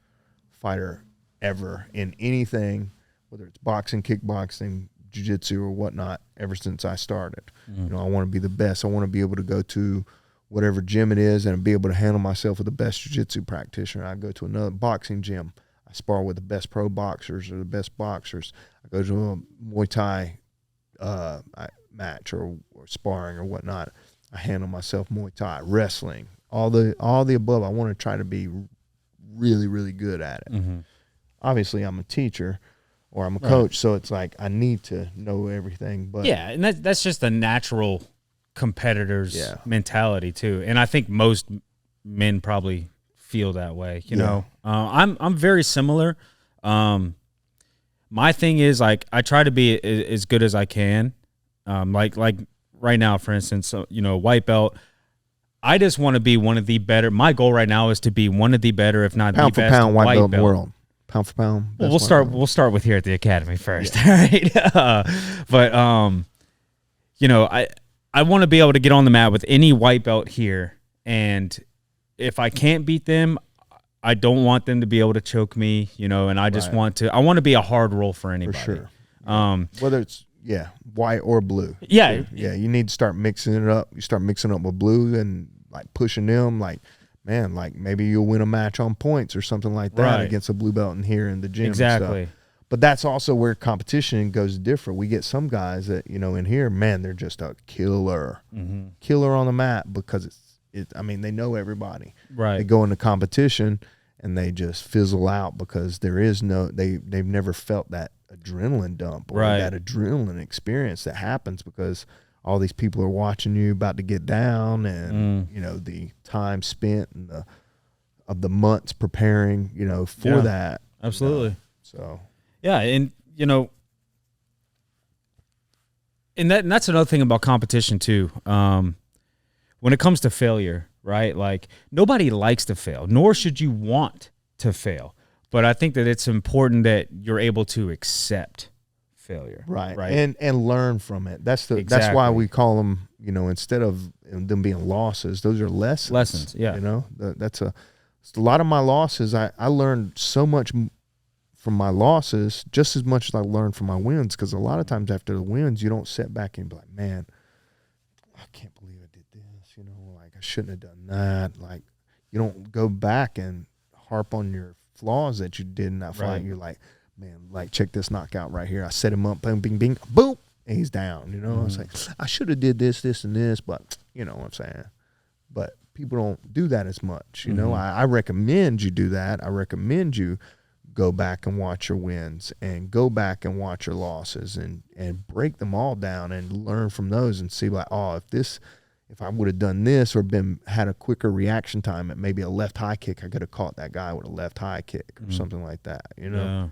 fighter ever in anything, whether it's boxing, kickboxing, jiu-jitsu or whatnot, ever since I started. I want to be the best. I want to be able to go to whatever gym it is and be able to handle myself with the best jiu-jitsu practitioner. I go to another boxing gym. I spar with the best pro boxers or the best boxers. I go to a Muay Thai match or sparring or whatnot. I handle myself Muay Thai, wrestling, all the above. I want to try to be really, really good at it. Obviously, I'm a teacher or I'm a coach, so it's like I need to know everything. But yeah, and that's just a natural competitor's mentality too. And I think most men probably feel that way. You know, I'm very similar. My thing is like I try to be as good as I can. Like right now, for instance, white belt. I just want to be one of the better. My goal right now is to be one of the better, if not pound the best for pound white belt in the belt. world. Pound for pound. Well, we'll start with here at the academy first, all right? But I want to be able to get on the mat with any white belt here, and if I can't beat them, I don't want them to be able to choke me, and I just want to be a hard roll for anybody. For sure. Whether it's white or blue. Yeah. Yeah, you need to start mixing it up. You start mixing up with blue and like pushing them, like, man, like maybe you'll win a match on points or something like that against a blue belt in here in the gym. Exactly. And stuff. But that's also where competition goes different. We get some guys that, in here, man, they're just a killer. Killer on the mat because I mean, they know everybody. Right. They go into competition and they just fizzle out because there is they've never felt that adrenaline dump or that adrenaline experience that happens because all these people are watching you about to get down and, the time spent and the months preparing, for that. Absolutely. So. Yeah. And, and that's another thing about competition too. When it comes to failure, right? Like nobody likes to fail, nor should you want to fail. But I think that it's important that you're able to accept failure, right? And learn from it. That's why we call them, instead of them being losses, those are lessons. Lessons, yeah. That's a lot of my losses. I learned so much from my losses, just as much as I learned from my wins. Because a lot of times after the wins, you don't sit back and be like, man, I can't believe I did this. Like I shouldn't have done that. Like you don't go back and harp on your flaws that you did in that fight. You're like, man, like check this knockout right here. I set him up, bing, bing, bing, boom, and he's down. I was like, I should have did this, and this, but you know what I'm saying. But people don't do that as much. I recommend you do that. I recommend you go back and watch your wins and go back and watch your losses and break them all down and learn from those and see like, oh, if I would have done this or had a quicker reaction time at maybe a left high kick, I could have caught that guy with a left high kick or something like that, Yeah.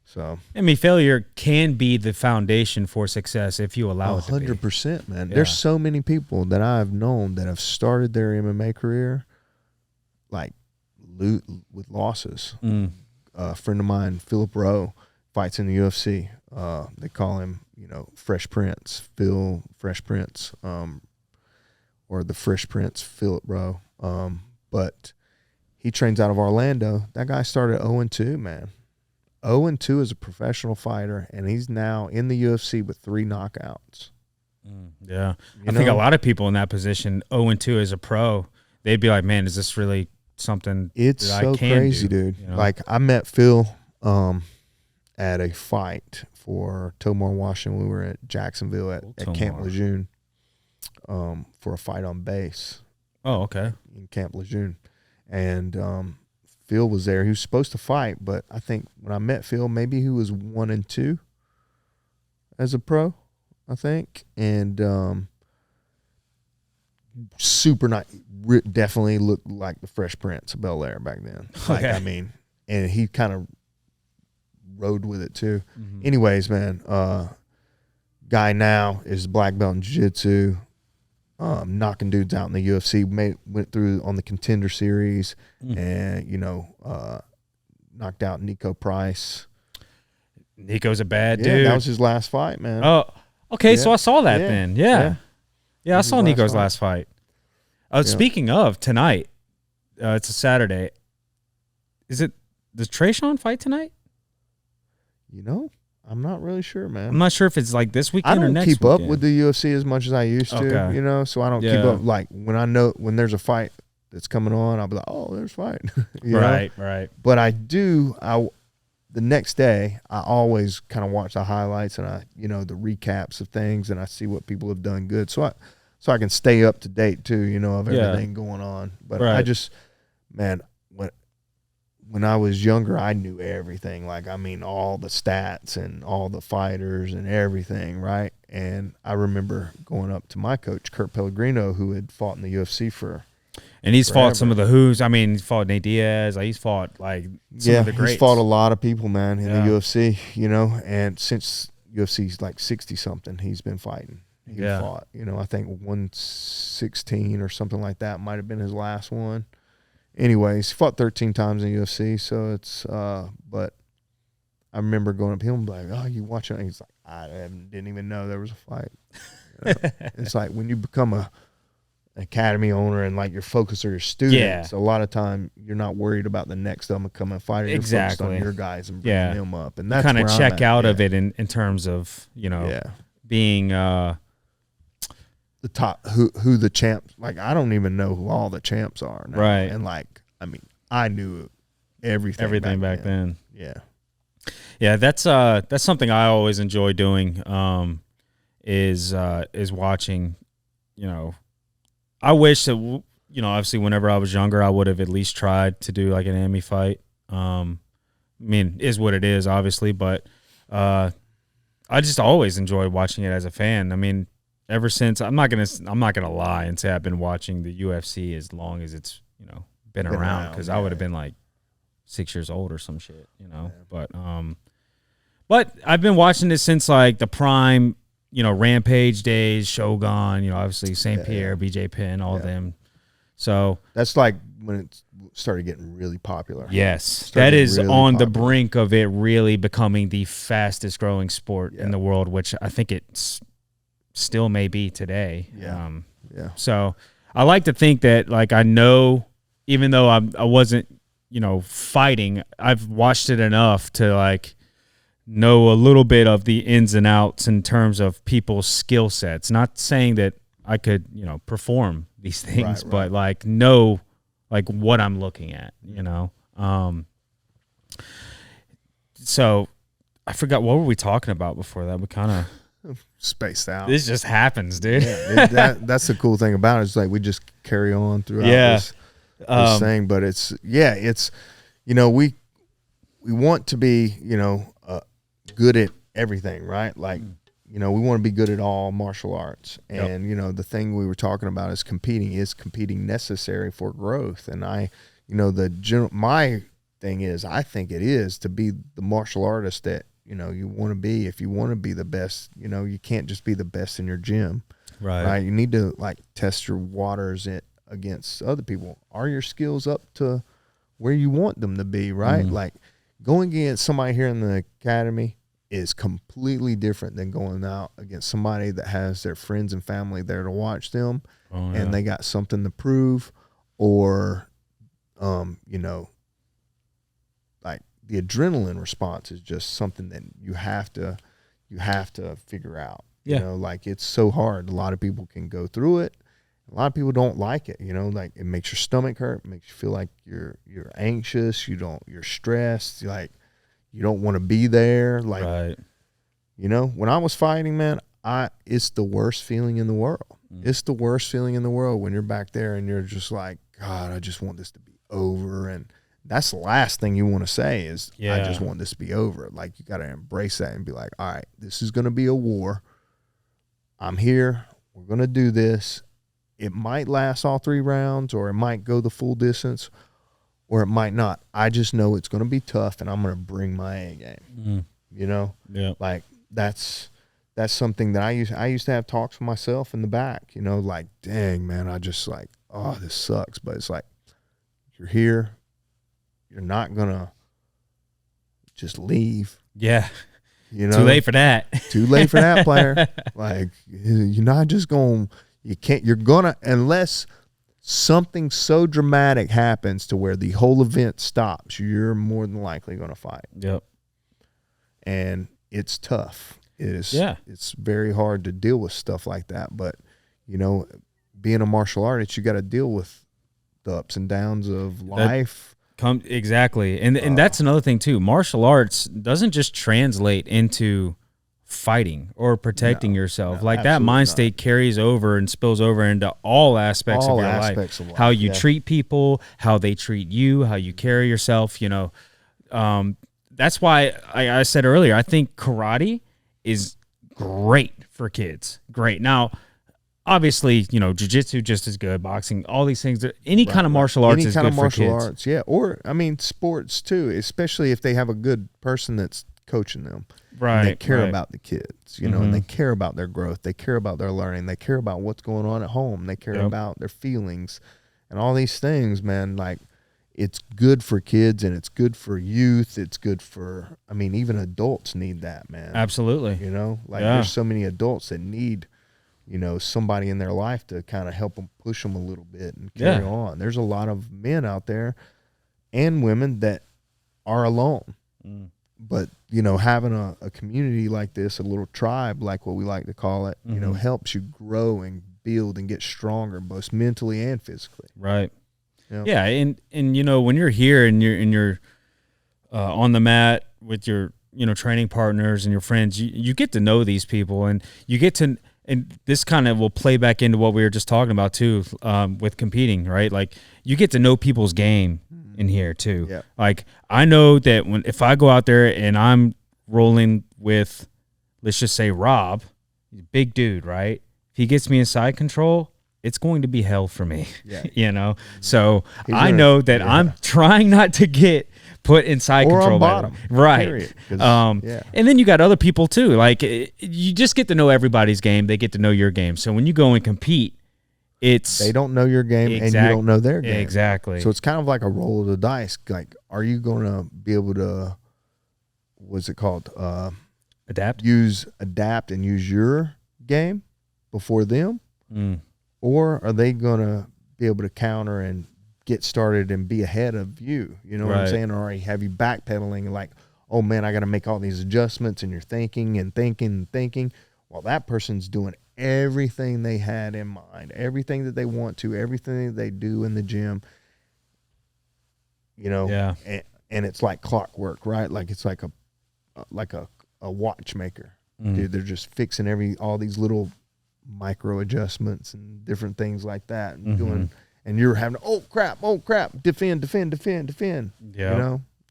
So I mean, failure can be the foundation for success if you allow it to be. 100%, man. Yeah. There's so many people that I've known that have started their MMA career like with losses. A friend of mine, Philip Rowe, fights in the UFC. They call him, Fresh Prince, Phil Fresh Prince, or the Fresh Prince, Philip Rowe. But he trains out of Orlando. That guy started 0-2, man. 0-2 as a professional fighter, and he's now in the UFC with 3 knockouts. Yeah. I think a lot of people in that position, 0-2 as a pro, they'd be like, man, is this really something it's that so I can crazy, do? Dude. Like I met Phil at a fight for Tomar, Washington. We were at Jacksonville at Camp Lejeune for a fight on base. Oh, okay. In Camp Lejeune. And Phil was there. He was supposed to fight, but I think when I met Phil, maybe he was 1-2 as a pro, I think. And super nice. Definitely looked like the Fresh Prince of Bel-Air back then. Like, I mean, and he kind of rode with it too. Anyways, man, guy now is black belt in jiu-jitsu, knocking dudes out in the UFC. Went through on the Contender Series and, knocked out Nico Price. Nico's a bad dude. That was his last fight, man. Oh, okay. So I saw that then. Yeah, I saw Nico's last fight. Speaking of tonight, it's a Saturday. Does Trayshawn fight tonight? I'm not really sure, man. I'm not sure if it's like this weekend or next weekend. I don't keep up with the UFC as much as I used to, so I don't keep up. Like when I know when there's a fight that's coming on, I'll be like, oh, there's a fight. Right. But the next day, I always kind of watch the highlights and the recaps of things, and I see what people have done good. So I can stay up to date too, of everything going on. But I just, man, when I was younger, I knew everything. Like, I mean, all the stats and all the fighters and everything, right? And I remember going up to my coach, Kurt Pellegrino, who had fought in the UFC and he's fought some of the who's. I mean, he's fought Nate Diaz. He's fought like some of the greats. He's fought a lot of people, man, in the UFC, and since UFC's like 60-something, he's been fighting. He fought, I think 116 or something like that might have been his last one. Anyways, he fought 13 times in the UFC, so it's but I remember going up to him like, oh, you watching? He's like, I didn't even know there was a fight. It's like when you become academy owner and like your focus are your students, Yeah. a lot of time you're not worried about the next them coming fighting. You're focused on your guys and bringing them up, and that's kind of where check I'm at. out of it in terms of being the top who the champs. Like I don't even know who all the champs are now. Right. And like I knew everything back then. Yeah, that's something I always enjoy doing. Is watching. I wish that obviously whenever I was younger, I would have at least tried to do like an Emmy fight. I mean, is what it is, obviously, but I just always enjoyed watching it as a fan. I mean, ever since I'm not gonna lie and say I've been watching the UFC as long as it's been around, because I would have been like 6 years old or some shit, but I've been watching it since like the prime, Rampage days, Shogun, obviously St. Pierre, BJ Penn, all of them. So that's like when it started getting really popular. Yes, that is really on the brink of it really becoming the fastest growing sport in the world, which I think it still may be today. So I like to think that, like, I know, even though I wasn't, fighting, I've watched it enough to like know a little bit of the ins and outs in terms of people's skill sets. Not saying that I could, perform these things, but like know like what I'm looking at, So I forgot, what were we talking about before that? We kind of spaced out. This just happens, dude. That's the cool thing about it. It's like we just carry on throughout this thing, but it's we want to be good at everything, right? Like we want to be good at all martial arts, and the thing we were talking about is competing necessary for growth. And my thing is, I think it is to be the martial artist that you want to be. If you want to be the best, you can't just be the best in your gym, right? You need to like test your waters against other people. Are your skills up to where you want them to be, right? Like going against somebody here in the academy is completely different than going out against somebody that has their friends and family there to watch them, and they got something to prove, or like the adrenaline response is just something that you have to figure out. Like it's so hard. A lot of people can go through it. A lot of people don't like it. Like it makes your stomach hurt, it makes you feel like you're anxious, you're stressed, like you don't want to be there. Like, when I was fighting, man, it's the worst feeling in the world. It's the worst feeling in the world when you're back there and you're just like, God, I just want this to be over. And that's the last thing you want to say is, I just want this to be over. Like, you got to embrace that and be like, all right, this is going to be a war. I'm here. We're going to do this. It might last all 3 rounds, or it might go the full distance, or it might not. I just know it's going to be tough, and I'm going to bring my A game. Like that's something that I used to have talks with myself in the back. Like, dang, man, I just like, oh, this sucks. But it's like, you're here. You're not gonna just leave. Yeah. Too late for that. Too late for that, player. Like, you're not just going. You can't. You're gonna, unless something so dramatic happens to where the whole event stops, you're more than likely going to fight. Yep. And it's tough. It's very hard to deal with stuff like that. But, being a martial artist, you got to deal with the ups and downs of life. Exactly. And that's another thing too. Martial arts doesn't just translate into fighting or protecting yourself. Like that mind state carries over and spills over into all aspects of your life. How you treat people, how they treat you, how you carry yourself, that's why I said earlier, I think karate is great for kids. Great. Now, obviously, jiu-jitsu just as good, boxing, all these things. Any kind of martial arts is good for kids. Yeah. Or, sports too, especially if they have a good person that's coaching them. Right. And they care about the kids, and they care about their growth. They care about their learning. They care about what's going on at home. They care about their feelings and all these things, man. Like, it's good for kids and it's good for youth. It's good for, even adults need that, man. Absolutely. There's so many adults that need somebody in their life to kind of help them, push them a little bit and carry on. There's a lot of men out there and women that are alone. But, having a community like this, a little tribe, like what we like to call it, helps you grow and build and get stronger, both mentally and physically. Right. Yeah. And when you're here and you're on the mat with your, training partners and your friends, you get to know these people, and you get to, and this kind of will play back into what we were just talking about too, with competing, right? Like, you get to know people's game in here too. Yeah. Like, I know that if I go out there and I'm rolling with, let's just say Rob, he's a big dude, right? If he gets me in side control, it's going to be hell for me. Yeah. So I know that I'm trying not to get put in side or control. On bottom. Right. And then you got other people too. Like, you just get to know everybody's game. They get to know your game. So when you go and compete, they don't know your game and you don't know their game. Exactly. So it's kind of like a roll of the dice. Like, are you going to be able to, what's it called? Adapt and use your game before them? Or are they going to be able to counter and get started and be ahead of you? You know what I'm saying? Or have you backpedaling like, oh man, I got to make all these adjustments, and you're thinking and thinking and thinking. While that person's doing everything they had in mind, everything that they want to, everything that they do in the gym, and it's like clockwork, right? Like, it's like a watchmaker. Dude, they're just fixing all these little micro adjustments and different things like that, and doing, and you're having, oh crap, defend.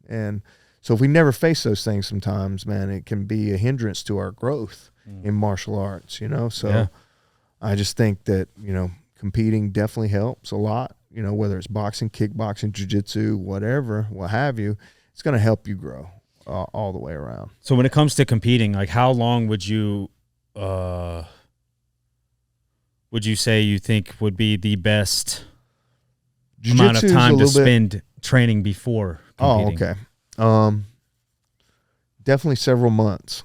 And so if we never face those things, sometimes, man, it can be a hindrance to our growth in martial arts, so I just think that, competing definitely helps a lot, whether it's boxing, kickboxing, jiu-jitsu, whatever, what have you, it's going to help you grow all the way around. So when it comes to competing, like, how long would you say you think would be the best amount of time to spend training before competing? Oh, okay. Definitely several months,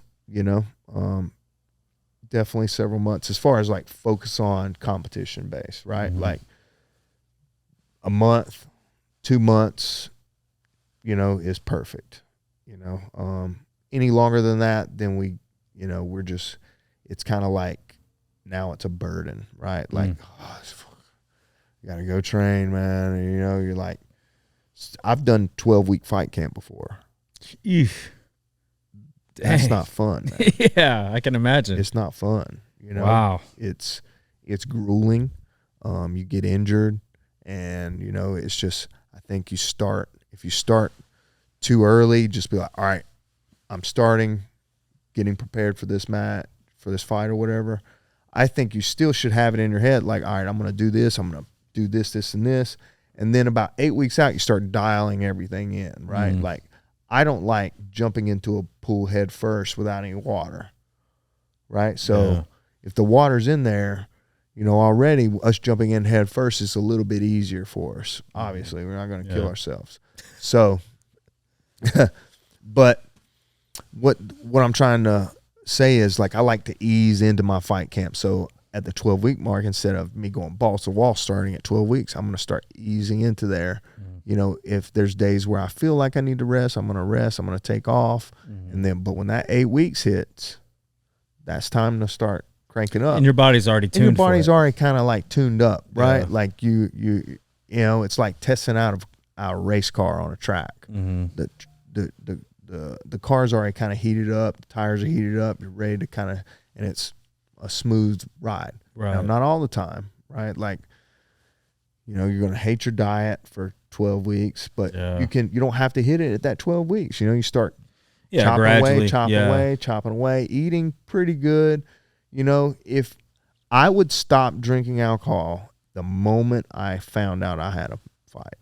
definitely several months, as far as like focus on competition base, right? Like a month, 2 months, is perfect. Any longer than that, then we're just, it's kind of like, now it's a burden, right? Like, you got to go train, man. And, you're like, I've done 12-week fight camp before. Eesh. That's not fun, man. Yeah, I can imagine. It's not fun. Wow. It's grueling. You get injured, and, it's just, I think if you start too early, just be like, all right, I'm starting, getting prepared for this match, for this fight or whatever. I think you still should have it in your head, like, all right, I'm going to do this, I'm going to do this, this, and this. And then about 8 weeks out, you start dialing everything in, right? Like, I don't like jumping into a pool head first without any water, right? So if the water's in there, already us jumping in head first is a little bit easier for us. Obviously, we're not going to kill ourselves. So, but what I'm trying to say is, like, I like to ease into my fight camp. So at the 12-week mark, instead of me going balls to wall starting at 12 weeks, I'm going to start easing into there. If there's days where I feel like I need to rest, I'm going to rest. I'm going to take off. But when that 8 weeks hits, that's time to start cranking up. And your body's already tuned. And your body's for it. already kind of like tuned up, right? Yeah. Like it's like testing out a race car on a track. The car's already kind of heated up, the tires are heated up, you're ready to kind of, and it's a smooth ride. Right. Now, not all the time, right? Like, you're going to hate your diet for 12 weeks, but you don't have to hit it at that 12 weeks. You start chopping away, eating pretty good. If I would stop drinking alcohol the moment I found out I had a fight.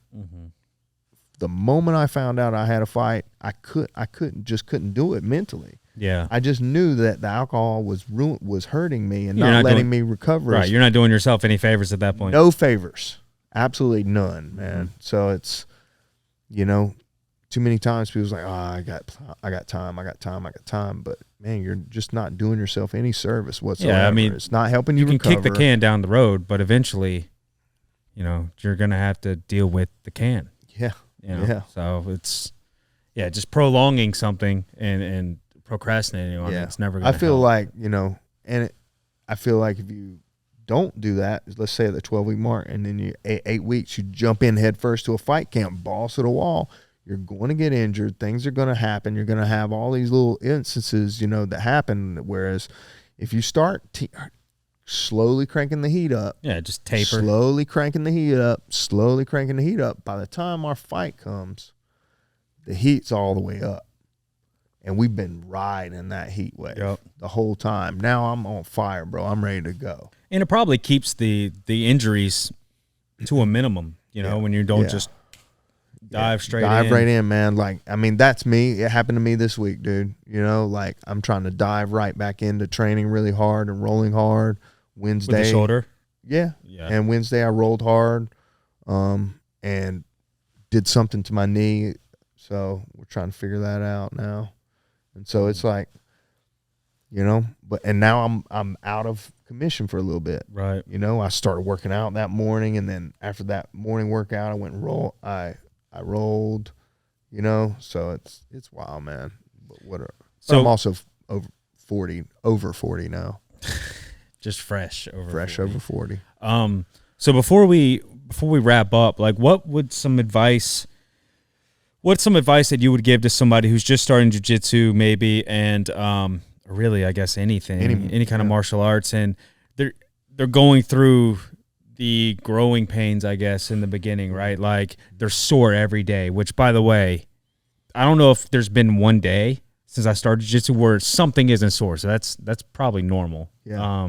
The moment I found out I had a fight, I couldn't do it mentally. Yeah. I just knew that the alcohol was hurting me and not letting me recover. Right. You're not doing yourself any favors at that point. No favors. Absolutely none, man. So it's, 2 too many times people's like, I got time. But man, you're just not doing yourself any service whatsoever. Yeah, I mean, it's not helping you can recover. kick the can down the road, but eventually, you're going to have to deal with the can. Yeah. Yeah. So it's, just prolonging something and procrastinating on it. It's never going to I feel like, I feel like if you don't do that, let's say at the 12-week mark, and then you 8 weeks, you jump in head first to a fight camp, balls to the wall, you're going to get injured. Things are going to happen. You're going to have all these little instances, that happen. Whereas if you start slowly cranking the heat up, just taper, slowly cranking the heat up, by the time our fight comes, the heat's all the way up. And we've been riding that heat wave the whole time. Now I'm on fire, bro. I'm ready to go. And it probably keeps the injuries to a minimum, when you don't just dive straight in. Dive right in, man. Like, I mean, that's me. It happened to me this week, dude. Like I'm trying to dive right back into training really hard and rolling hard. Wednesday. With the shoulder? Yeah. And Wednesday I rolled hard and did something to my knee. So we're trying to figure that out now. And so it's like, and now I'm out of commission for a little bit. Right. I started working out that morning, and then after that morning workout, I went and I rolled, so it's wild, man. But so I'm also over 40 now. Just fresh over 40. So before we wrap up, like what's some advice that you would give to somebody who's just starting jiu-jitsu maybe, and really, I guess any kind of martial arts, and they're going through the growing pains, I guess, in the beginning, right? Like they're sore every day, which, by the way, I don't know if there's been one day since I started jiu-jitsu where something isn't sore. So that's probably normal. Yeah.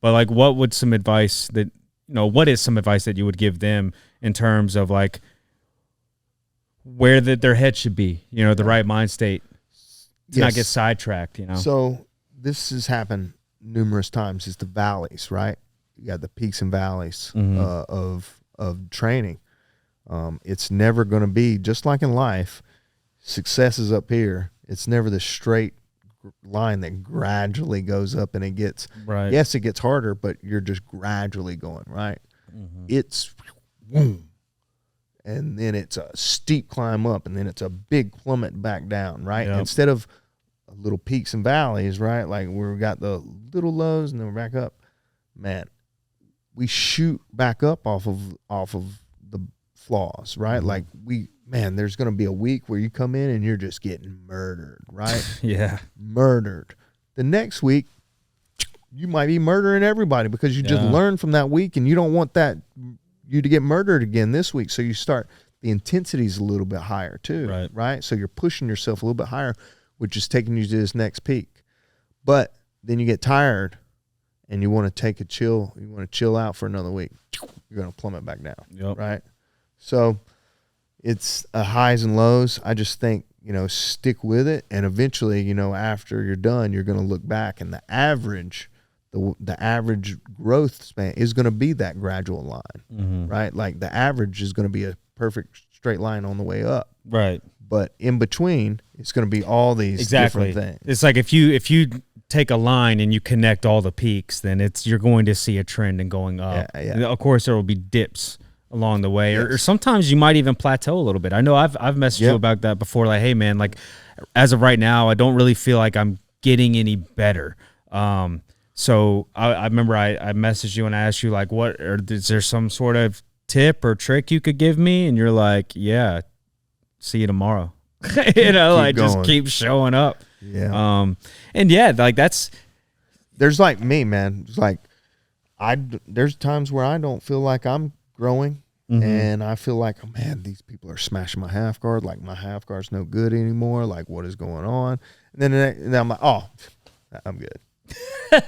But like, what is some advice that you would give them in terms of like where their head should be, the right mind state to not get sidetracked, So this has happened numerous times. It's the valleys, right? You got the peaks and valleys of training. It's never going to be, just like in life, success is up here. It's never the straight line that gradually goes up, and it gets, yes, it gets harder, but you're just gradually going, right? Mm-hmm. It's boom. And then it's a steep climb up, and then it's a big plummet back down, right? Yep. Instead of little peaks and valleys, right? Like we've got the little lows and then we're back up. Man, we shoot back up off of the flaws, right? Mm-hmm. Like there's going to be a week where you come in and you're just getting murdered, right? Yeah. Murdered. The next week, you might be murdering everybody because you just learned from that week, and you don't want you to get murdered again this week. So the intensity's a little bit higher too, right? So you're pushing yourself a little bit higher, which is taking you to this next peak. But then you get tired and you want to you want to chill out for another week. You're going to plummet back down, right? So it's highs and lows. I just think, stick with it. And eventually, after you're done, you're going to look back, and the average growth span is going to be that gradual line, right? Like the average is going to be a perfect straight line on the way up. Right. But in between, it's going to be all these different things. It's like if you take a line and you connect all the peaks, then you're going to see a trend and going up. Yeah. Of course, there will be dips along the way, or sometimes you might even plateau a little bit. I know I've messaged you about that before. Like, hey man, like as of right now, I don't really feel like I'm getting any better. So I remember I messaged you and I asked you like, is there some sort of tip or trick you could give me? And you're like, yeah, see you tomorrow. Just keep showing up. Yeah. And like there's like me, man. It's like there's times where I don't feel like I'm growing, and I feel like, oh man, these people are smashing my half guard. Like my half guard's no good anymore. Like what is going on? And then I'm like, oh, I'm good. What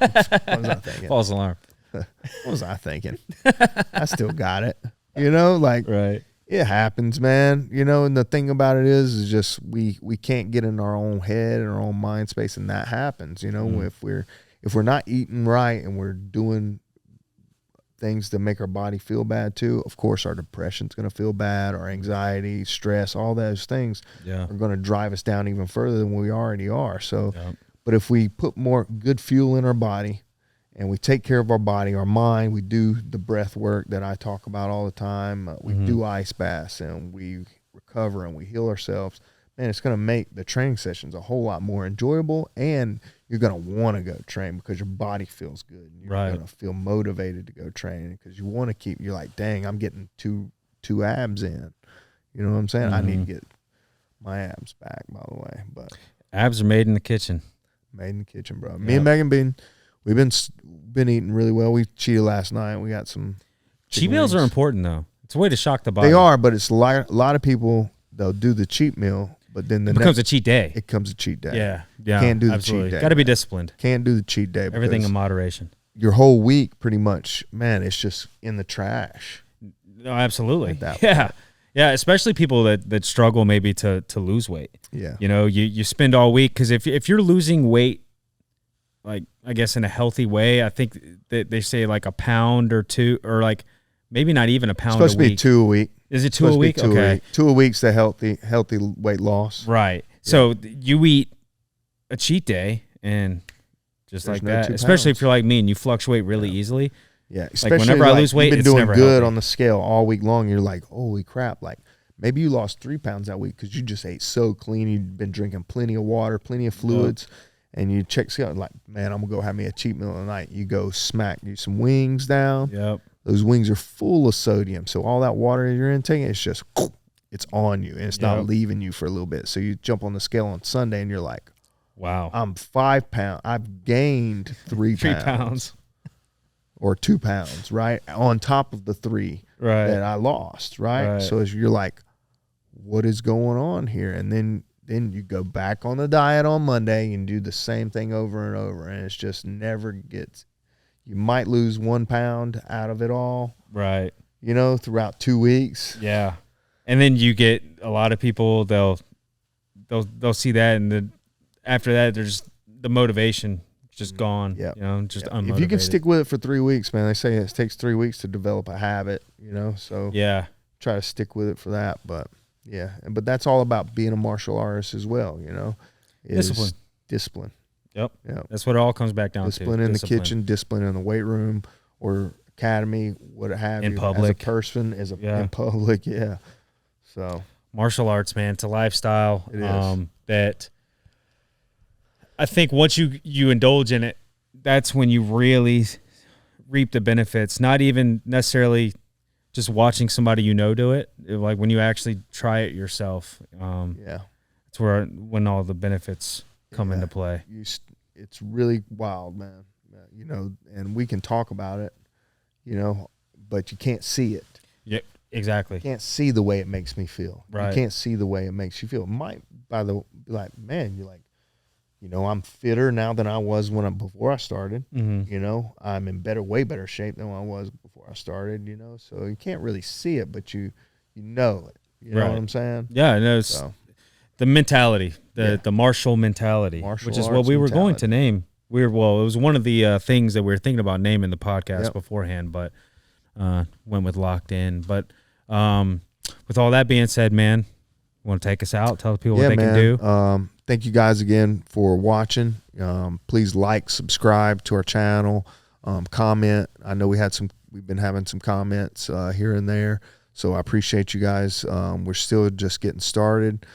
was I thinking? False alarm. What was I thinking? I still got it. Right. It happens, man. And the thing about it is just we can't get in our own head and our own mind space, and that happens. If we're not eating right and we're doing things to make our body feel bad too. Of course, our depression's going to feel bad, our anxiety, stress, all those things are going to drive us down even further than we already are. So, but if we put more good fuel in our body and we take care of our body, our mind, we do the breath work that I talk about all the time. We do ice baths and we recover and we heal ourselves. Man, it's going to make the training sessions a whole lot more enjoyable, and you're going to want to go train because your body feels good. You're going to feel motivated to go train because you want to keep, you're like, dang, I'm getting two abs in. You know what I'm saying? I need to get my abs back, by the way. But abs are made in the kitchen. Made in the kitchen, bro. Me and Megan we've been eating really well. We cheated last night. We got some cheat meals are important though. It's a way to shock the body. They are, but it's a lot of people, they'll do the cheat meal, but then it becomes a cheat day. It becomes a cheat day. Yeah. Can't do the cheat day. Got to be disciplined. Can't do the cheat day. Everything in moderation. Your whole week, pretty much, man, it's just in the trash. No, absolutely. Yeah, especially people that struggle maybe to lose weight. Yeah. You know, you spend all week, because if you're losing weight, like, I guess in a healthy way, I think that they say like a pound or two, or like maybe not even a pound a week. It's supposed to be 2 a week. Is it 2 a week? Okay. 2 a week's the healthy weight loss. Right. Yeah. So you eat a cheat day and just there's like that, especially if you're like me and you fluctuate really easily. Yeah. Especially like whenever I lose weight, you've been doing good healthy. On the scale all week long. You're like, holy crap. Like maybe you lost 3 pounds that week because you just ate so clean. You've been drinking plenty of water, plenty of fluids. And you check scale like, man, I'm gonna go have me a cheat meal tonight. You go smack you some wings down. Yep. Those wings are full of sodium. So all that water you're intaking, it's just it's on you and it's not leaving you for a little bit. So you jump on the scale on Sunday and you're like, wow, I'm 5 pounds. I've gained 3 pounds. Or 2 pounds, right? On top of the 3 that I lost, right? So you're like, what is going on here? And then you go back on the diet on Monday and do the same thing over and over. And it's just never gets, you might lose 1 pound out of it all. Right. You know, throughout 2 weeks. Yeah. And then you get a lot of people, they'll see that. And then after that, there's the motivation just gone. Yeah. You know, just unmotivated. If you can stick with it for 3 weeks, man, they say it takes 3 weeks to develop a habit, you know, so try to stick with it for that. But but that's all about being a martial artist as well, you know. Discipline. Yep. That's what it all comes back down to. Discipline in the kitchen, discipline in the weight room or academy, what have you. In public. As a person, in public, So martial arts, man, it's a lifestyle. It is. That I think once you indulge in it, that's when you really reap the benefits. Not even necessarily just watching somebody do it. Like when you actually try it yourself. It's when all the benefits come into play. It's really wild, man. You know, and we can talk about it, you know, but you can't see it. Yeah, exactly. You can't see the way it makes me feel. Right. You can't see the way it makes you feel. It might, be like, man, you're like, you know, I'm fitter now than I was before I started. Mm-hmm. You know, I'm in way better shape than I was before I started. You know, so you can't really see it, but you know it. You know what I'm saying? Yeah, no, it's the mentality, the martial mentality, which is what we were going to name. It was one of the things that we were thinking about naming the podcast beforehand, but went with Locked In. But with all that being said, man, you want to take us out? Tell people what they can do. Thank you guys again for watching. Please like, subscribe to our channel, comment. I know we've been having some comments here and there, so I appreciate you guys. We're still just getting started.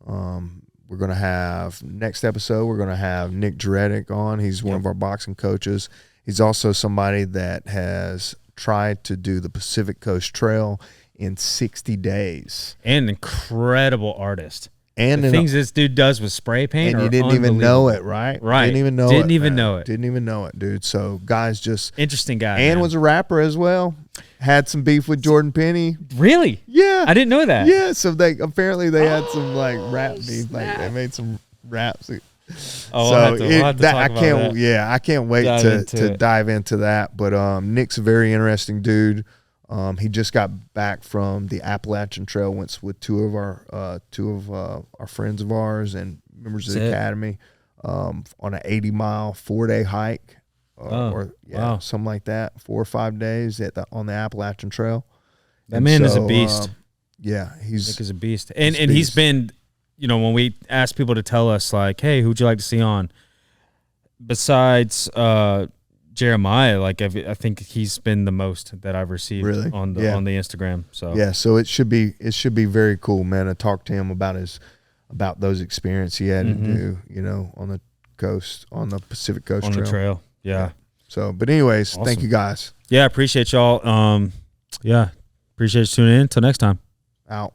We're going to have next episode. We're going to have Nick Dredick on. He's one of our boxing coaches. He's also somebody that has tried to do the Pacific Coast Trail in 60 days. An incredible artist. And the things this dude does with spray paint, and you didn't even know it, right? Right. Didn't even know it. Didn't even know it, dude. So guys, just interesting guy. And was a rapper as well. Had some beef with Jordan Penny. Really? Yeah. I didn't know that. Yeah. So they had some like rap beef. Like they made some raps. Oh, we'll have to talk about that. Yeah, I can't wait to dive into that. But Nick's a very interesting dude. He just got back from the Appalachian Trail. Went with two of our friends of ours and members of the academy on an 80-mile 4-day hike something like that. 4 or 5 days on the Appalachian Trail. That man is a beast. Yeah, Nick is a beast, and he's been, when we ask people to tell us like, hey, who'd you like to see on, besides Jeremiah, like I think he's been the most that I've received on the Instagram. So yeah, so it should be very cool, man, to talk to him about those experiences he had to do, on the coast, on the Pacific Coast on Trail. the trail. Yeah. So, but anyways, awesome. Thank you guys. Yeah, appreciate y'all. Appreciate you tuning in. Until next time. Out.